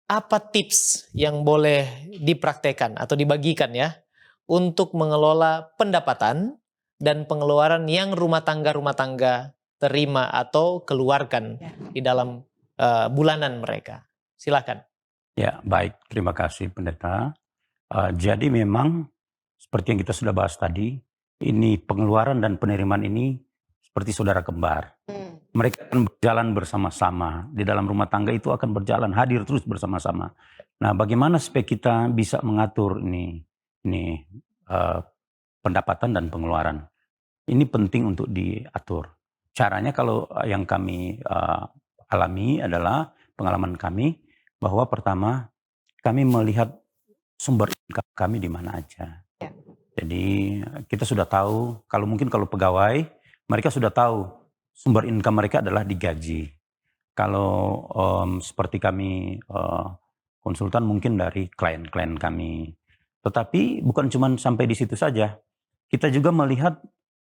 apa tips yang boleh dipraktekkan atau dibagikan ya untuk mengelola pendapatan dan pengeluaran yang rumah tangga terima atau keluarkan di dalam bulanan mereka. Silakan. Ya, baik. Terima kasih Pendeta. Jadi memang seperti yang kita sudah bahas tadi, ini pengeluaran dan penerimaan ini seperti saudara kembar. Mereka akan berjalan bersama-sama. Di dalam rumah tangga itu akan berjalan, hadir terus bersama-sama. Nah, bagaimana supaya kita bisa mengatur ini pendapatan dan pengeluaran? Ini penting untuk diatur. Caranya kalau yang kami alami adalah pengalaman kami bahwa pertama kami melihat sumber income kami di mana aja. Jadi kita sudah tahu kalau pegawai mereka sudah tahu sumber income mereka adalah digaji. Kalau seperti kami konsultan mungkin dari klien-klien kami. Tetapi bukan cuma sampai di situ saja. Kita juga melihat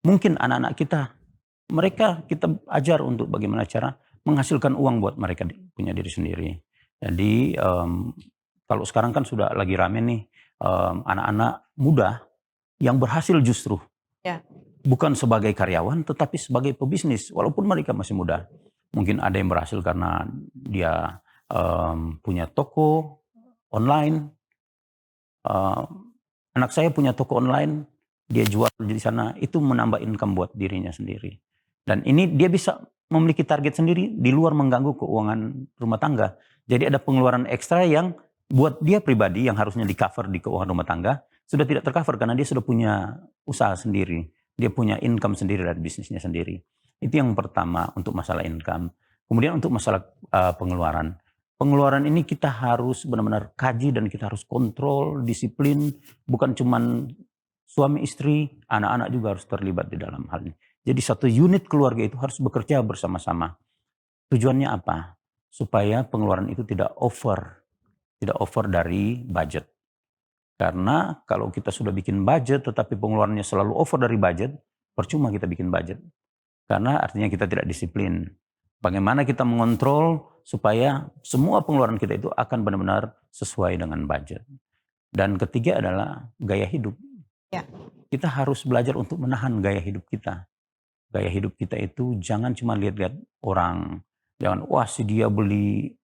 mungkin anak-anak kita. Mereka kita ajar untuk bagaimana cara menghasilkan uang buat mereka punya diri sendiri. Jadi kalau sekarang kan sudah lagi rame nih anak-anak muda yang berhasil justru. Bukan sebagai karyawan tetapi sebagai pebisnis walaupun mereka masih muda. Mungkin ada yang berhasil karena dia punya toko online. Anak saya punya toko online, dia jual di sana, itu menambah income buat dirinya sendiri. Dan ini dia bisa memiliki target sendiri di luar mengganggu keuangan rumah tangga. Jadi ada pengeluaran ekstra yang buat dia pribadi yang harusnya di-cover di keuangan rumah tangga, sudah tidak tercover karena dia sudah punya usaha sendiri. Dia punya income sendiri dari bisnisnya sendiri. Itu yang pertama untuk masalah income. Kemudian untuk masalah pengeluaran. Pengeluaran ini kita harus benar-benar kaji dan kita harus kontrol, disiplin. Bukan cuma suami istri, anak-anak juga harus terlibat di dalam hal ini. Jadi satu unit keluarga itu harus bekerja bersama-sama. Tujuannya apa? Supaya pengeluaran itu tidak over dari budget. Karena kalau kita sudah bikin budget tetapi pengeluarannya selalu over dari budget, percuma kita bikin budget. Karena artinya kita tidak disiplin. Bagaimana kita mengontrol supaya semua pengeluaran kita itu akan benar-benar sesuai dengan budget. Dan ketiga adalah gaya hidup. Kita harus belajar untuk menahan gaya hidup kita. Gaya hidup kita itu jangan cuma lihat-lihat orang. Jangan, wah si dia beli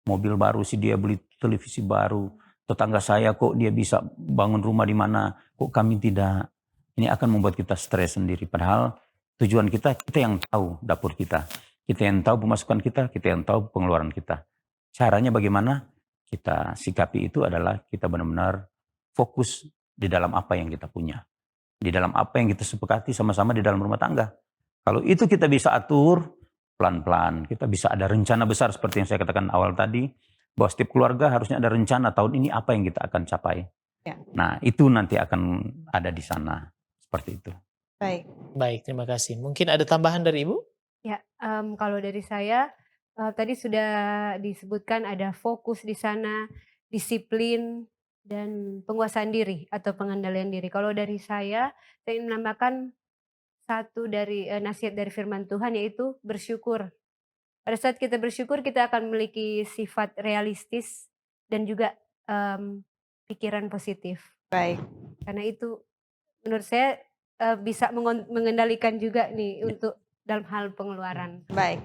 mobil baru, si dia beli televisi baru. Tetangga saya kok dia bisa bangun rumah di mana, kok kami tidak. Ini akan membuat kita stres sendiri. Padahal tujuan kita yang tahu dapur kita. Kita yang tahu pemasukan kita yang tahu pengeluaran kita. Caranya bagaimana? Kita sikapi itu adalah kita benar-benar fokus di dalam apa yang kita punya. Di dalam apa yang kita sepakati sama-sama di dalam rumah tangga. Kalau itu kita bisa atur pelan-pelan, kita bisa ada rencana besar seperti yang saya katakan awal tadi, bahwa setiap keluarga harusnya ada rencana tahun ini apa yang kita akan capai. Ya. Nah, itu nanti akan ada di sana seperti itu. Baik, terima kasih. Mungkin ada tambahan dari Ibu? Ya, kalau dari saya tadi sudah disebutkan ada fokus di sana, disiplin dan penguasaan diri atau pengendalian diri. Kalau dari saya ingin menambahkan satu dari nasihat dari firman Tuhan yaitu bersyukur. Pada saat kita bersyukur kita akan memiliki sifat realistis dan juga pikiran positif. Baik. Karena itu menurut saya bisa mengendalikan juga nih untuk dalam hal pengeluaran. Baik.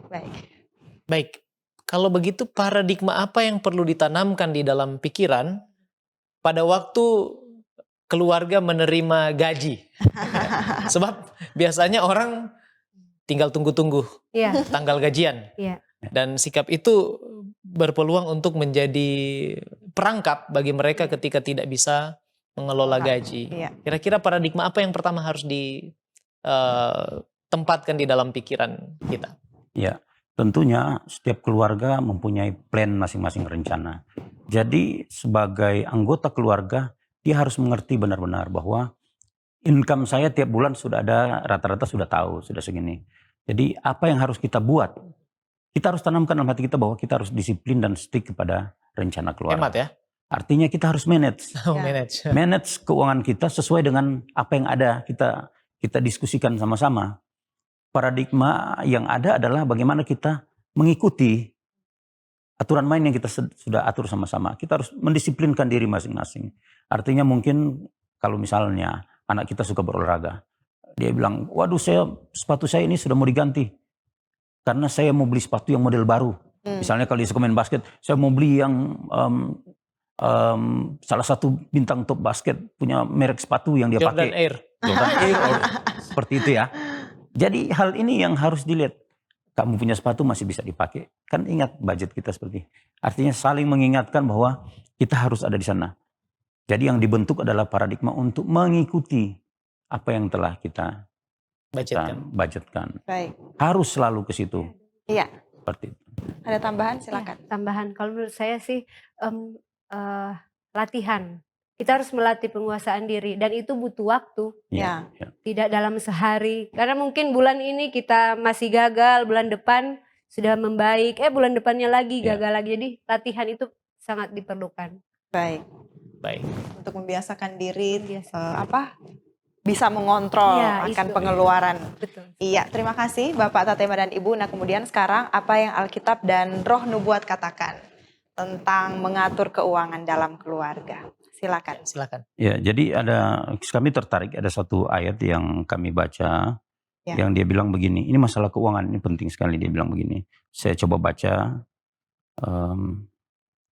Baik, kalau begitu paradigma apa yang perlu ditanamkan di dalam pikiran pada waktu keluarga menerima gaji? Sebab biasanya orang tinggal tunggu-tunggu Iya. tanggal gajian. Iya. Dan sikap itu berpeluang untuk menjadi perangkap bagi mereka ketika tidak bisa mengelola gaji. Iya. Kira-kira paradigma apa yang pertama harus ditempatkan di dalam pikiran kita? Ya, tentunya setiap keluarga mempunyai plan masing-masing rencana. Jadi sebagai anggota keluarga, dia harus mengerti benar-benar bahwa income saya tiap bulan sudah ada, rata-rata sudah tahu, sudah segini. Jadi apa yang harus kita buat? Kita harus tanamkan dalam hati kita bahwa kita harus disiplin dan stick kepada rencana keluarga. Hemat ya? Artinya kita harus manage. Manage. Manage keuangan kita sesuai dengan apa yang ada. Kita diskusikan sama-sama. Paradigma yang ada adalah bagaimana kita mengikuti aturan main yang kita sudah atur sama-sama. Kita harus mendisiplinkan diri masing-masing. Artinya mungkin kalau misalnya anak kita suka berolahraga, dia bilang, waduh sepatu saya ini sudah mau diganti. Karena saya mau beli sepatu yang model baru. Misalnya kalau dia suka main basket, saya mau beli yang salah satu bintang top basket punya merek sepatu yang dia Jordan pakai. Air. Jordan Air. Seperti itu ya. Jadi hal ini yang harus dilihat. Kamu punya sepatu masih bisa dipakai. Kan ingat budget kita seperti. Artinya saling mengingatkan bahwa kita harus ada di sana. Jadi yang dibentuk adalah paradigma untuk mengikuti apa yang telah kita budgetkan. Baik. Harus selalu ke situ. Iya. Seperti itu. Ada tambahan? Silakan. Ya, tambahan. Kalau menurut saya sih latihan. Kita harus melatih penguasaan diri dan itu butuh waktu. Ya. Tidak dalam sehari. Karena mungkin bulan ini kita masih gagal, bulan depan sudah membaik, bulan depannya lagi gagal lagi. Jadi latihan itu sangat diperlukan. Baik. Untuk membiasakan diri bisa mengontrol akan pengeluaran. Betul. Iya, terima kasih Bapak Tatema dan Ibu. Nah, kemudian sekarang apa yang Alkitab dan Roh Nubuat katakan tentang mengatur keuangan dalam keluarga? Silakan. Ya, jadi kami tertarik ada satu ayat yang kami baca yang dia bilang begini. Ini masalah keuangan ini penting sekali, dia bilang begini. Saya coba baca.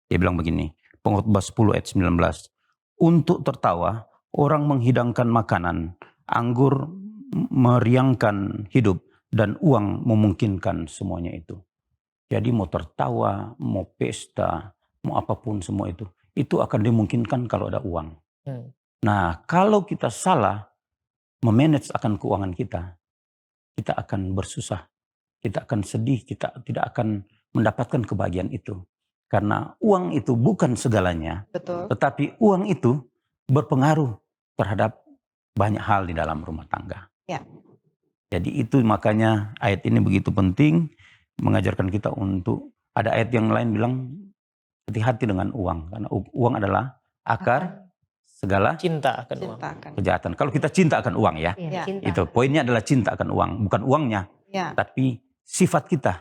Dia bilang begini. Pengkhotbah 10 ayat 19. Untuk tertawa orang menghidangkan makanan, anggur meriangkan hidup, dan uang memungkinkan semuanya itu. Jadi mau tertawa, mau pesta, mau apapun semua itu akan dimungkinkan kalau ada uang. Nah, kalau kita salah memanage akan keuangan kita akan bersusah, kita akan sedih, kita tidak akan mendapatkan kebahagiaan itu. Karena uang itu bukan segalanya, betul. Tetapi uang itu berpengaruh terhadap banyak hal di dalam rumah tangga. Ya. Jadi itu makanya ayat ini begitu penting mengajarkan kita untuk, ada ayat yang lain bilang hati-hati dengan uang, karena uang adalah akar segala cinta akan uang. Kejahatan. Kalau kita cinta akan uang ya, itu poinnya adalah cinta akan uang, bukan uangnya, tapi sifat kita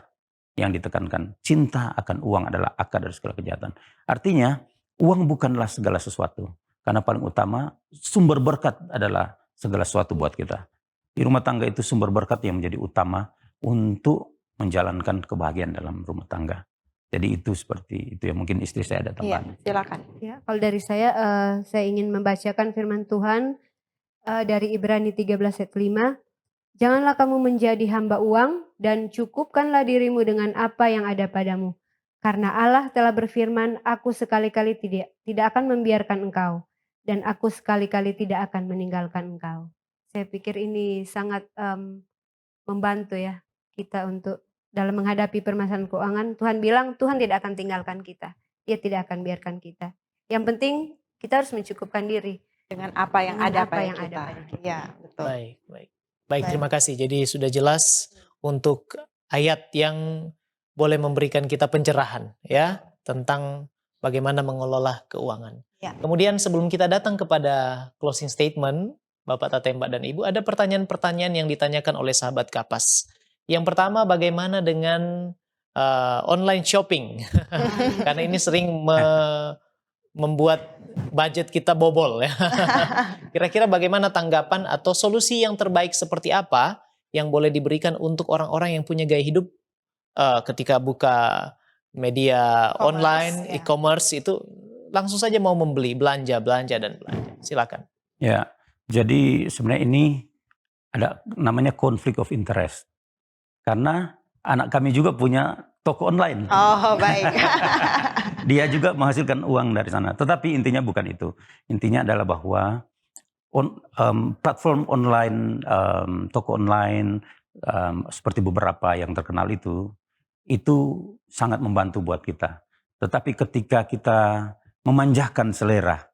yang ditekankan. Cinta akan uang adalah akar dari segala kejahatan. Artinya uang bukanlah segala sesuatu, karena paling utama sumber berkat adalah segala sesuatu buat kita. Di rumah tangga itu sumber berkat yang menjadi utama untuk menjalankan kebahagiaan dalam rumah tangga. Jadi itu seperti itu ya, mungkin istri saya ada tambahan. Iya, silakan. Ya, kalau dari saya ingin membacakan firman Tuhan dari Ibrani 13 ayat 5. Janganlah kamu menjadi hamba uang dan cukupkanlah dirimu dengan apa yang ada padamu. Karena Allah telah berfirman, aku sekali-kali tidak akan membiarkan engkau dan aku sekali-kali tidak akan meninggalkan engkau. Saya pikir ini sangat membantu ya kita untuk dalam menghadapi permasalahan keuangan. Tuhan bilang Tuhan tidak akan tinggalkan kita. Dia tidak akan biarkan kita. Yang penting kita harus mencukupkan diri dengan apa yang dengan ada apa pada yang ada kita. pada kita. Iya, betul. Baik, baik. Baik, Baik. terima kasih. Jadi sudah jelas untuk ayat yang boleh memberikan kita pencerahan ya tentang bagaimana mengelola keuangan. Ya. Kemudian sebelum kita datang kepada closing statement, Bapak Tatemba dan Ibu, ada pertanyaan-pertanyaan yang ditanyakan oleh sahabat Kapas. Yang pertama, bagaimana dengan online shopping? Karena ini sering membuat budget kita bobol ya. Kira-kira bagaimana tanggapan atau solusi yang terbaik seperti apa yang boleh diberikan untuk orang-orang yang punya gaya hidup ketika buka media E-commerce, online, ya. e-commerce itu langsung saja mau membeli, belanja dan belanja. Silakan. Ya, jadi sebenarnya ini ada namanya conflict of interest. Karena anak kami juga punya toko online. Oh, baik. Dia juga menghasilkan uang dari sana. Tetapi intinya bukan itu. Intinya adalah bahwa platform online, toko online, seperti beberapa yang terkenal itu sangat membantu buat kita. Tetapi ketika kita memanjahkan selera,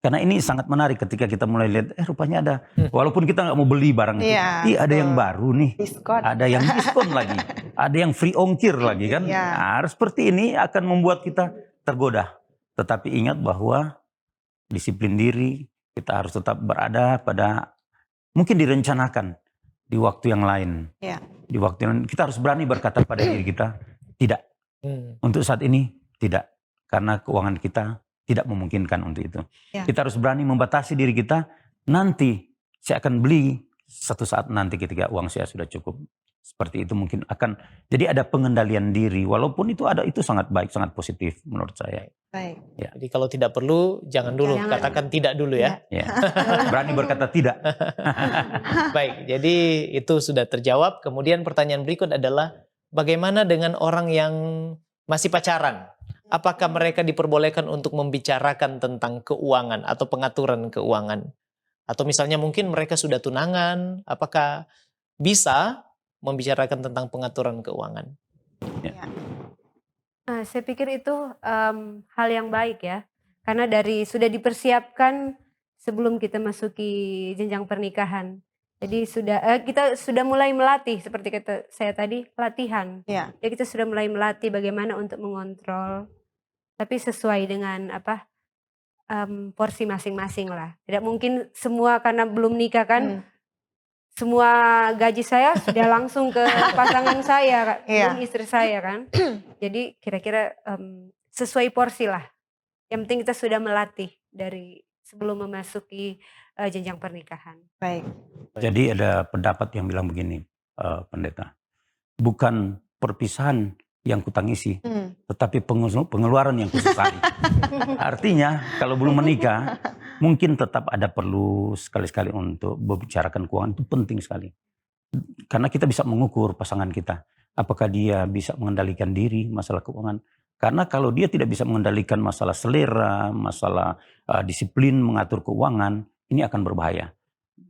karena ini sangat menarik ketika kita mulai lihat, rupanya ada, walaupun kita nggak mau beli barang itu, ada yang baru nih, Diskon. ada yang diskon lagi, ada yang free ongkir lagi kan. Iya. Nah, seperti ini akan membuat kita tergoda. Tetapi ingat bahwa disiplin diri, kita harus tetap berada pada, mungkin direncanakan di waktu yang lain. Iya. Di waktu yang lain, kita harus berani berkata pada diri kita, tidak. Untuk saat ini, tidak. Karena keuangan kita tidak memungkinkan untuk itu. Ya. Kita harus berani membatasi diri kita, nanti saya akan beli satu saat nanti ketika uang saya sudah cukup. Seperti itu mungkin akan, jadi ada pengendalian diri, walaupun itu sangat baik, sangat positif menurut saya. Baik. Ya. Jadi kalau tidak perlu, jangan dulu. Jangan. Katakan tidak dulu ya. Ya. Berani berkata tidak. Baik, jadi itu sudah terjawab. Kemudian pertanyaan berikut adalah, bagaimana dengan orang yang masih pacaran? Apakah mereka diperbolehkan untuk membicarakan tentang keuangan atau pengaturan keuangan? Atau misalnya mungkin mereka sudah tunangan, apakah bisa membicarakan tentang pengaturan keuangan? Saya pikir itu hal yang baik ya, karena sudah dipersiapkan sebelum kita masuki jenjang pernikahan. Jadi kita sudah mulai melatih, seperti kata saya tadi, latihan. Ya. Jadi kita sudah mulai melatih bagaimana untuk mengontrol, tapi sesuai dengan porsi masing-masing lah. Tidak mungkin semua, karena belum nikah kan, semua gaji saya sudah langsung ke pasangan saya, belum istri saya kan. Jadi kira-kira sesuai porsi lah. Yang penting kita sudah melatih dari sebelum memasuki jenjang pernikahan. Baik. Jadi ada pendapat yang bilang begini, pendeta. Bukan perpisahan yang kutangisi, tetapi pengeluaran yang kusesali. Artinya kalau belum menikah, mungkin tetap ada perlu sekali-sekali untuk membicarakan keuangan, itu penting sekali. Karena kita bisa mengukur pasangan kita, apakah dia bisa mengendalikan diri masalah keuangan. Karena kalau dia tidak bisa mengendalikan masalah selera, masalah disiplin mengatur keuangan, ini akan berbahaya.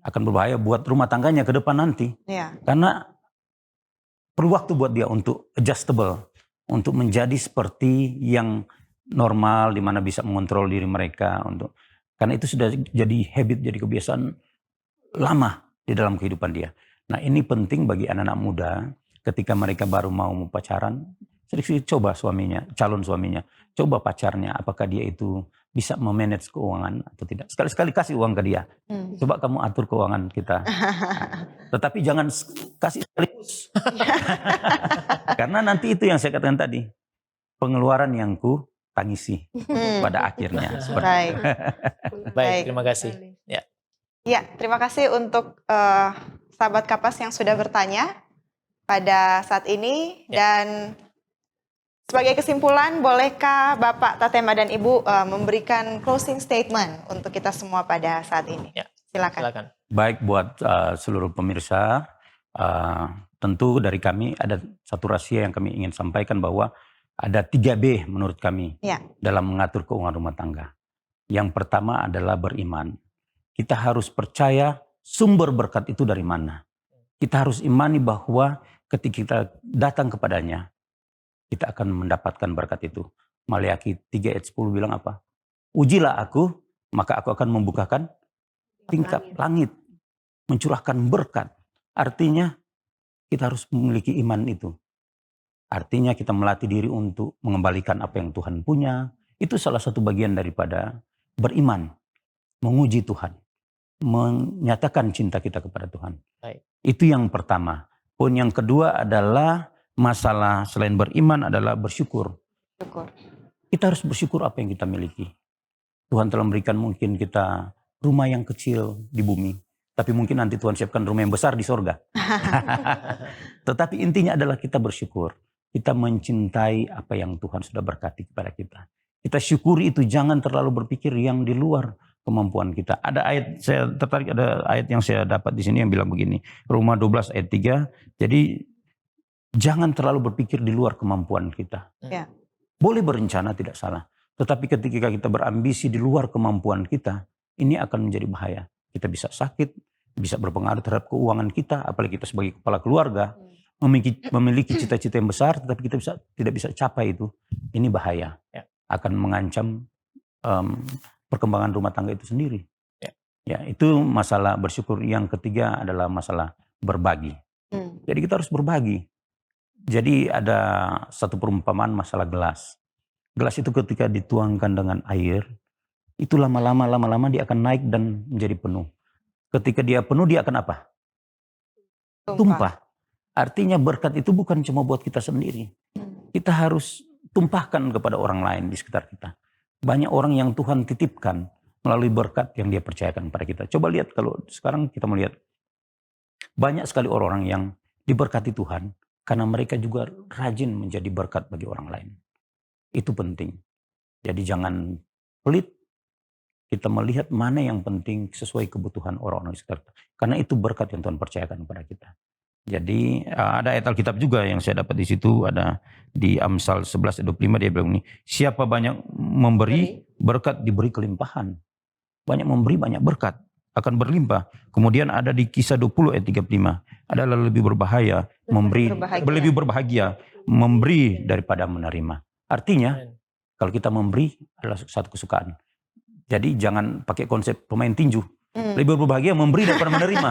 Akan berbahaya buat rumah tangganya ke depan nanti. Ya. Karena perlu waktu buat dia untuk adjustable, untuk menjadi seperti yang normal, di mana bisa mengontrol diri mereka. Karena itu sudah jadi habit, jadi kebiasaan lama di dalam kehidupan dia. Nah, ini penting bagi anak-anak muda ketika mereka baru mau pacaran, sedikit coba calon suaminya, coba pacarnya, apakah dia itu bisa memanage keuangan atau tidak. Sekali-sekali kasih uang ke dia. Coba kamu atur keuangan kita. Tetapi jangan kasih sekaligus. Karena nanti itu yang saya katakan tadi. Pengeluaran yang ku tangisi pada akhirnya. Baik. Baik, terima kasih. Ya, terima kasih untuk sahabat Kapas yang sudah bertanya pada saat ini. Dan sebagai kesimpulan, bolehkah Bapak Tatemba dan Ibu memberikan closing statement untuk kita semua pada saat ini? Ya, silakan. Baik, buat seluruh pemirsa, tentu dari kami ada satu rahasia yang kami ingin sampaikan, bahwa ada 3B menurut kami dalam mengatur keuangan rumah tangga. Yang pertama adalah beriman. Kita harus percaya sumber berkat itu dari mana. Kita harus imani bahwa ketika kita datang kepadanya, kita akan mendapatkan berkat itu. Maleakhi 3 ayat 10 bilang apa? Ujilah aku, maka aku akan membukakan tingkap langit, mencurahkan berkat. Artinya kita harus memiliki iman itu. Artinya kita melatih diri untuk mengembalikan apa yang Tuhan punya. Itu salah satu bagian daripada beriman, menguji Tuhan, menyatakan cinta kita kepada Tuhan. Baik. Itu yang pertama. Poin yang kedua adalah masalah selain beriman adalah bersyukur. Kita harus bersyukur apa yang kita miliki. Tuhan telah memberikan mungkin kita rumah yang kecil di bumi. Tapi mungkin nanti Tuhan siapkan rumah yang besar di sorga. Tetapi intinya adalah kita bersyukur. Kita mencintai apa yang Tuhan sudah berkati kepada kita. Kita syukuri itu, jangan terlalu berpikir yang di luar kemampuan kita. Ada ayat, saya tertarik, ada ayat yang saya dapat di sini yang bilang begini. Roma 12 ayat 3. Jadi jangan terlalu berpikir di luar kemampuan kita. Ya. Boleh berencana, tidak salah. Tetapi ketika kita berambisi di luar kemampuan kita, ini akan menjadi bahaya. Kita bisa sakit, bisa berpengaruh terhadap keuangan kita, apalagi kita sebagai kepala keluarga, memiliki cita-cita yang besar, tetapi kita tidak bisa capai itu. Ini bahaya. Ya. Akan mengancam perkembangan rumah tangga itu sendiri. Ya. Ya, itu masalah bersyukur. Yang ketiga adalah masalah berbagi. Jadi kita harus berbagi. Jadi ada satu perumpamaan masalah gelas. Gelas itu ketika dituangkan dengan air, itu lama-lama dia akan naik dan menjadi penuh. Ketika dia penuh, dia akan apa? Tumpah. Artinya berkat itu bukan cuma buat kita sendiri. Kita harus tumpahkan kepada orang lain di sekitar kita. Banyak orang yang Tuhan titipkan melalui berkat yang dia percayakan kepada kita. Coba lihat, kalau sekarang kita melihat banyak sekali orang-orang yang diberkati Tuhan karena mereka juga rajin menjadi berkat bagi orang lain. Itu penting. Jadi jangan pelit. Kita melihat mana yang penting sesuai kebutuhan orang-orang di sekitar kita. Karena itu berkat yang Tuhan percayakan kepada kita. Jadi ada ayat Alkitab juga yang saya dapat di situ, ada di Amsal 11 ayat 25, dia bilang ini, siapa banyak memberi, berkat diberi kelimpahan. Banyak memberi, banyak berkat akan berlimpah. Kemudian ada di Kisah 20 ayat 35, adalah lebih berbahaya lebih berbahagia memberi daripada menerima. Artinya kalau kita memberi adalah satu kesukaan. Jadi jangan pakai konsep pemain tinju. Lebih berbahagia memberi daripada menerima.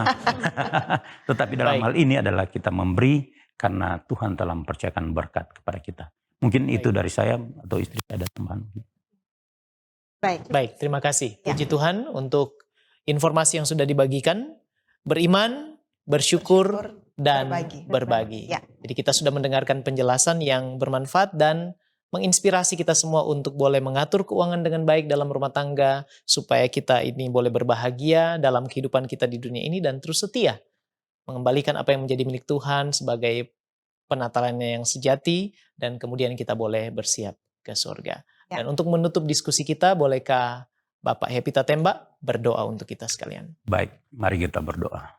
Tetapi dalam hal ini adalah kita memberi karena Tuhan telah mempercayakan berkat kepada kita. Mungkin itu dari saya atau istri ada tambahan. Baik, terima kasih. Puji Tuhan untuk informasi yang sudah dibagikan. Beriman, bersyukur, dan berbagi. Ya. Jadi kita sudah mendengarkan penjelasan yang bermanfaat dan menginspirasi kita semua untuk boleh mengatur keuangan dengan baik dalam rumah tangga, supaya kita ini boleh berbahagia dalam kehidupan kita di dunia ini dan terus setia mengembalikan apa yang menjadi milik Tuhan sebagai penatalannya yang sejati, dan kemudian kita boleh bersiap ke surga. Ya. Dan untuk menutup diskusi kita, bolehkah Bapak Happy Tatemba berdoa untuk kita sekalian? Baik, mari kita berdoa.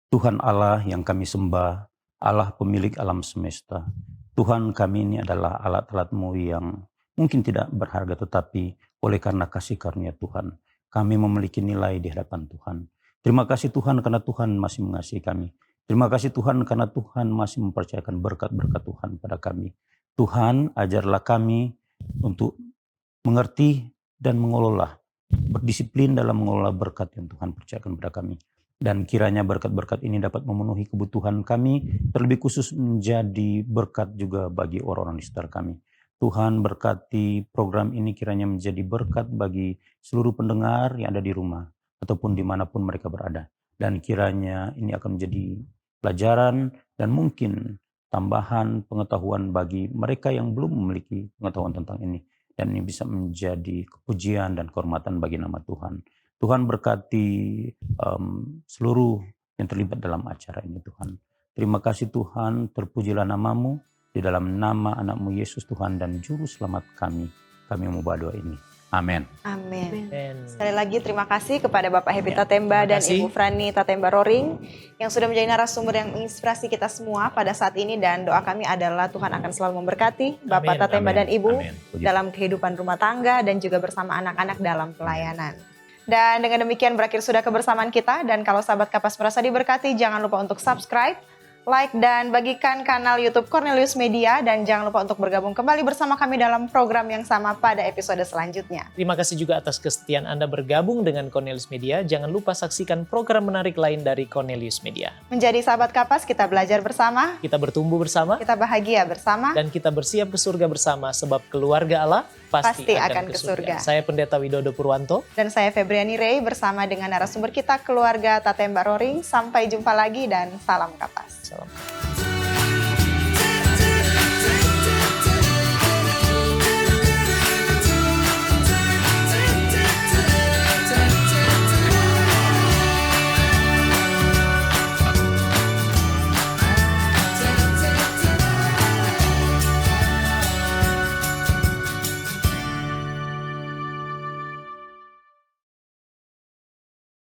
Tuhan Allah yang kami sembah, Allah pemilik alam semesta, Tuhan, kami ini adalah alat-alat-Mu yang mungkin tidak berharga, tetapi oleh karena kasih karunia Tuhan, kami memiliki nilai di hadapan Tuhan. Terima kasih Tuhan karena Tuhan masih mengasihi kami. Terima kasih Tuhan karena Tuhan masih mempercayakan berkat-berkat Tuhan pada kami. Tuhan, ajarlah kami untuk mengerti dan mengelola, berdisiplin dalam mengelola berkat yang Tuhan percayakan pada kami. Dan kiranya berkat-berkat ini dapat memenuhi kebutuhan kami, terlebih khusus menjadi berkat juga bagi orang-orang di sekitar kami. Tuhan berkati program ini kiranya menjadi berkat bagi seluruh pendengar yang ada di rumah, ataupun dimanapun mereka berada. Dan kiranya ini akan menjadi pelajaran dan mungkin tambahan pengetahuan bagi mereka yang belum memiliki pengetahuan tentang ini. Dan ini bisa menjadi kepujian dan kehormatan bagi nama Tuhan. Tuhan berkati seluruh yang terlibat dalam acara ini Tuhan. Terima kasih Tuhan, terpujilah nama-Mu, di dalam nama anak-Mu Yesus Tuhan dan Juru Selamat kami mau berdoa ini. Amin. Amin. Sekali lagi terima kasih kepada Bapak Happy Tatemba dan Ibu Frani Tatemba Roring yang sudah menjadi narasumber yang menginspirasi kita semua pada saat ini, dan doa kami adalah Tuhan akan selalu memberkati Bapak Tatemba dan Ibu dalam kehidupan rumah tangga dan juga bersama anak-anak dalam pelayanan. Dan dengan demikian berakhir sudah kebersamaan kita, dan kalau sahabat Kapas merasa diberkati, jangan lupa untuk subscribe, like dan bagikan kanal YouTube Cornelius Media, dan jangan lupa untuk bergabung kembali bersama kami dalam program yang sama pada episode selanjutnya. Terima kasih juga atas kesetiaan Anda bergabung dengan Cornelius Media. Jangan lupa saksikan program menarik lain dari Cornelius Media. Menjadi sahabat Kapas, kita belajar bersama, Kita bertumbuh bersama, kita bahagia bersama, dan kita bersiap ke surga bersama, sebab keluarga Allah pasti akan ke surga. Saya Pendeta Widodo Purwanto. dan saya Febriani Rey bersama dengan narasumber kita, keluarga Tatemba Roring. Sampai jumpa lagi dan salam Kapas. Salam.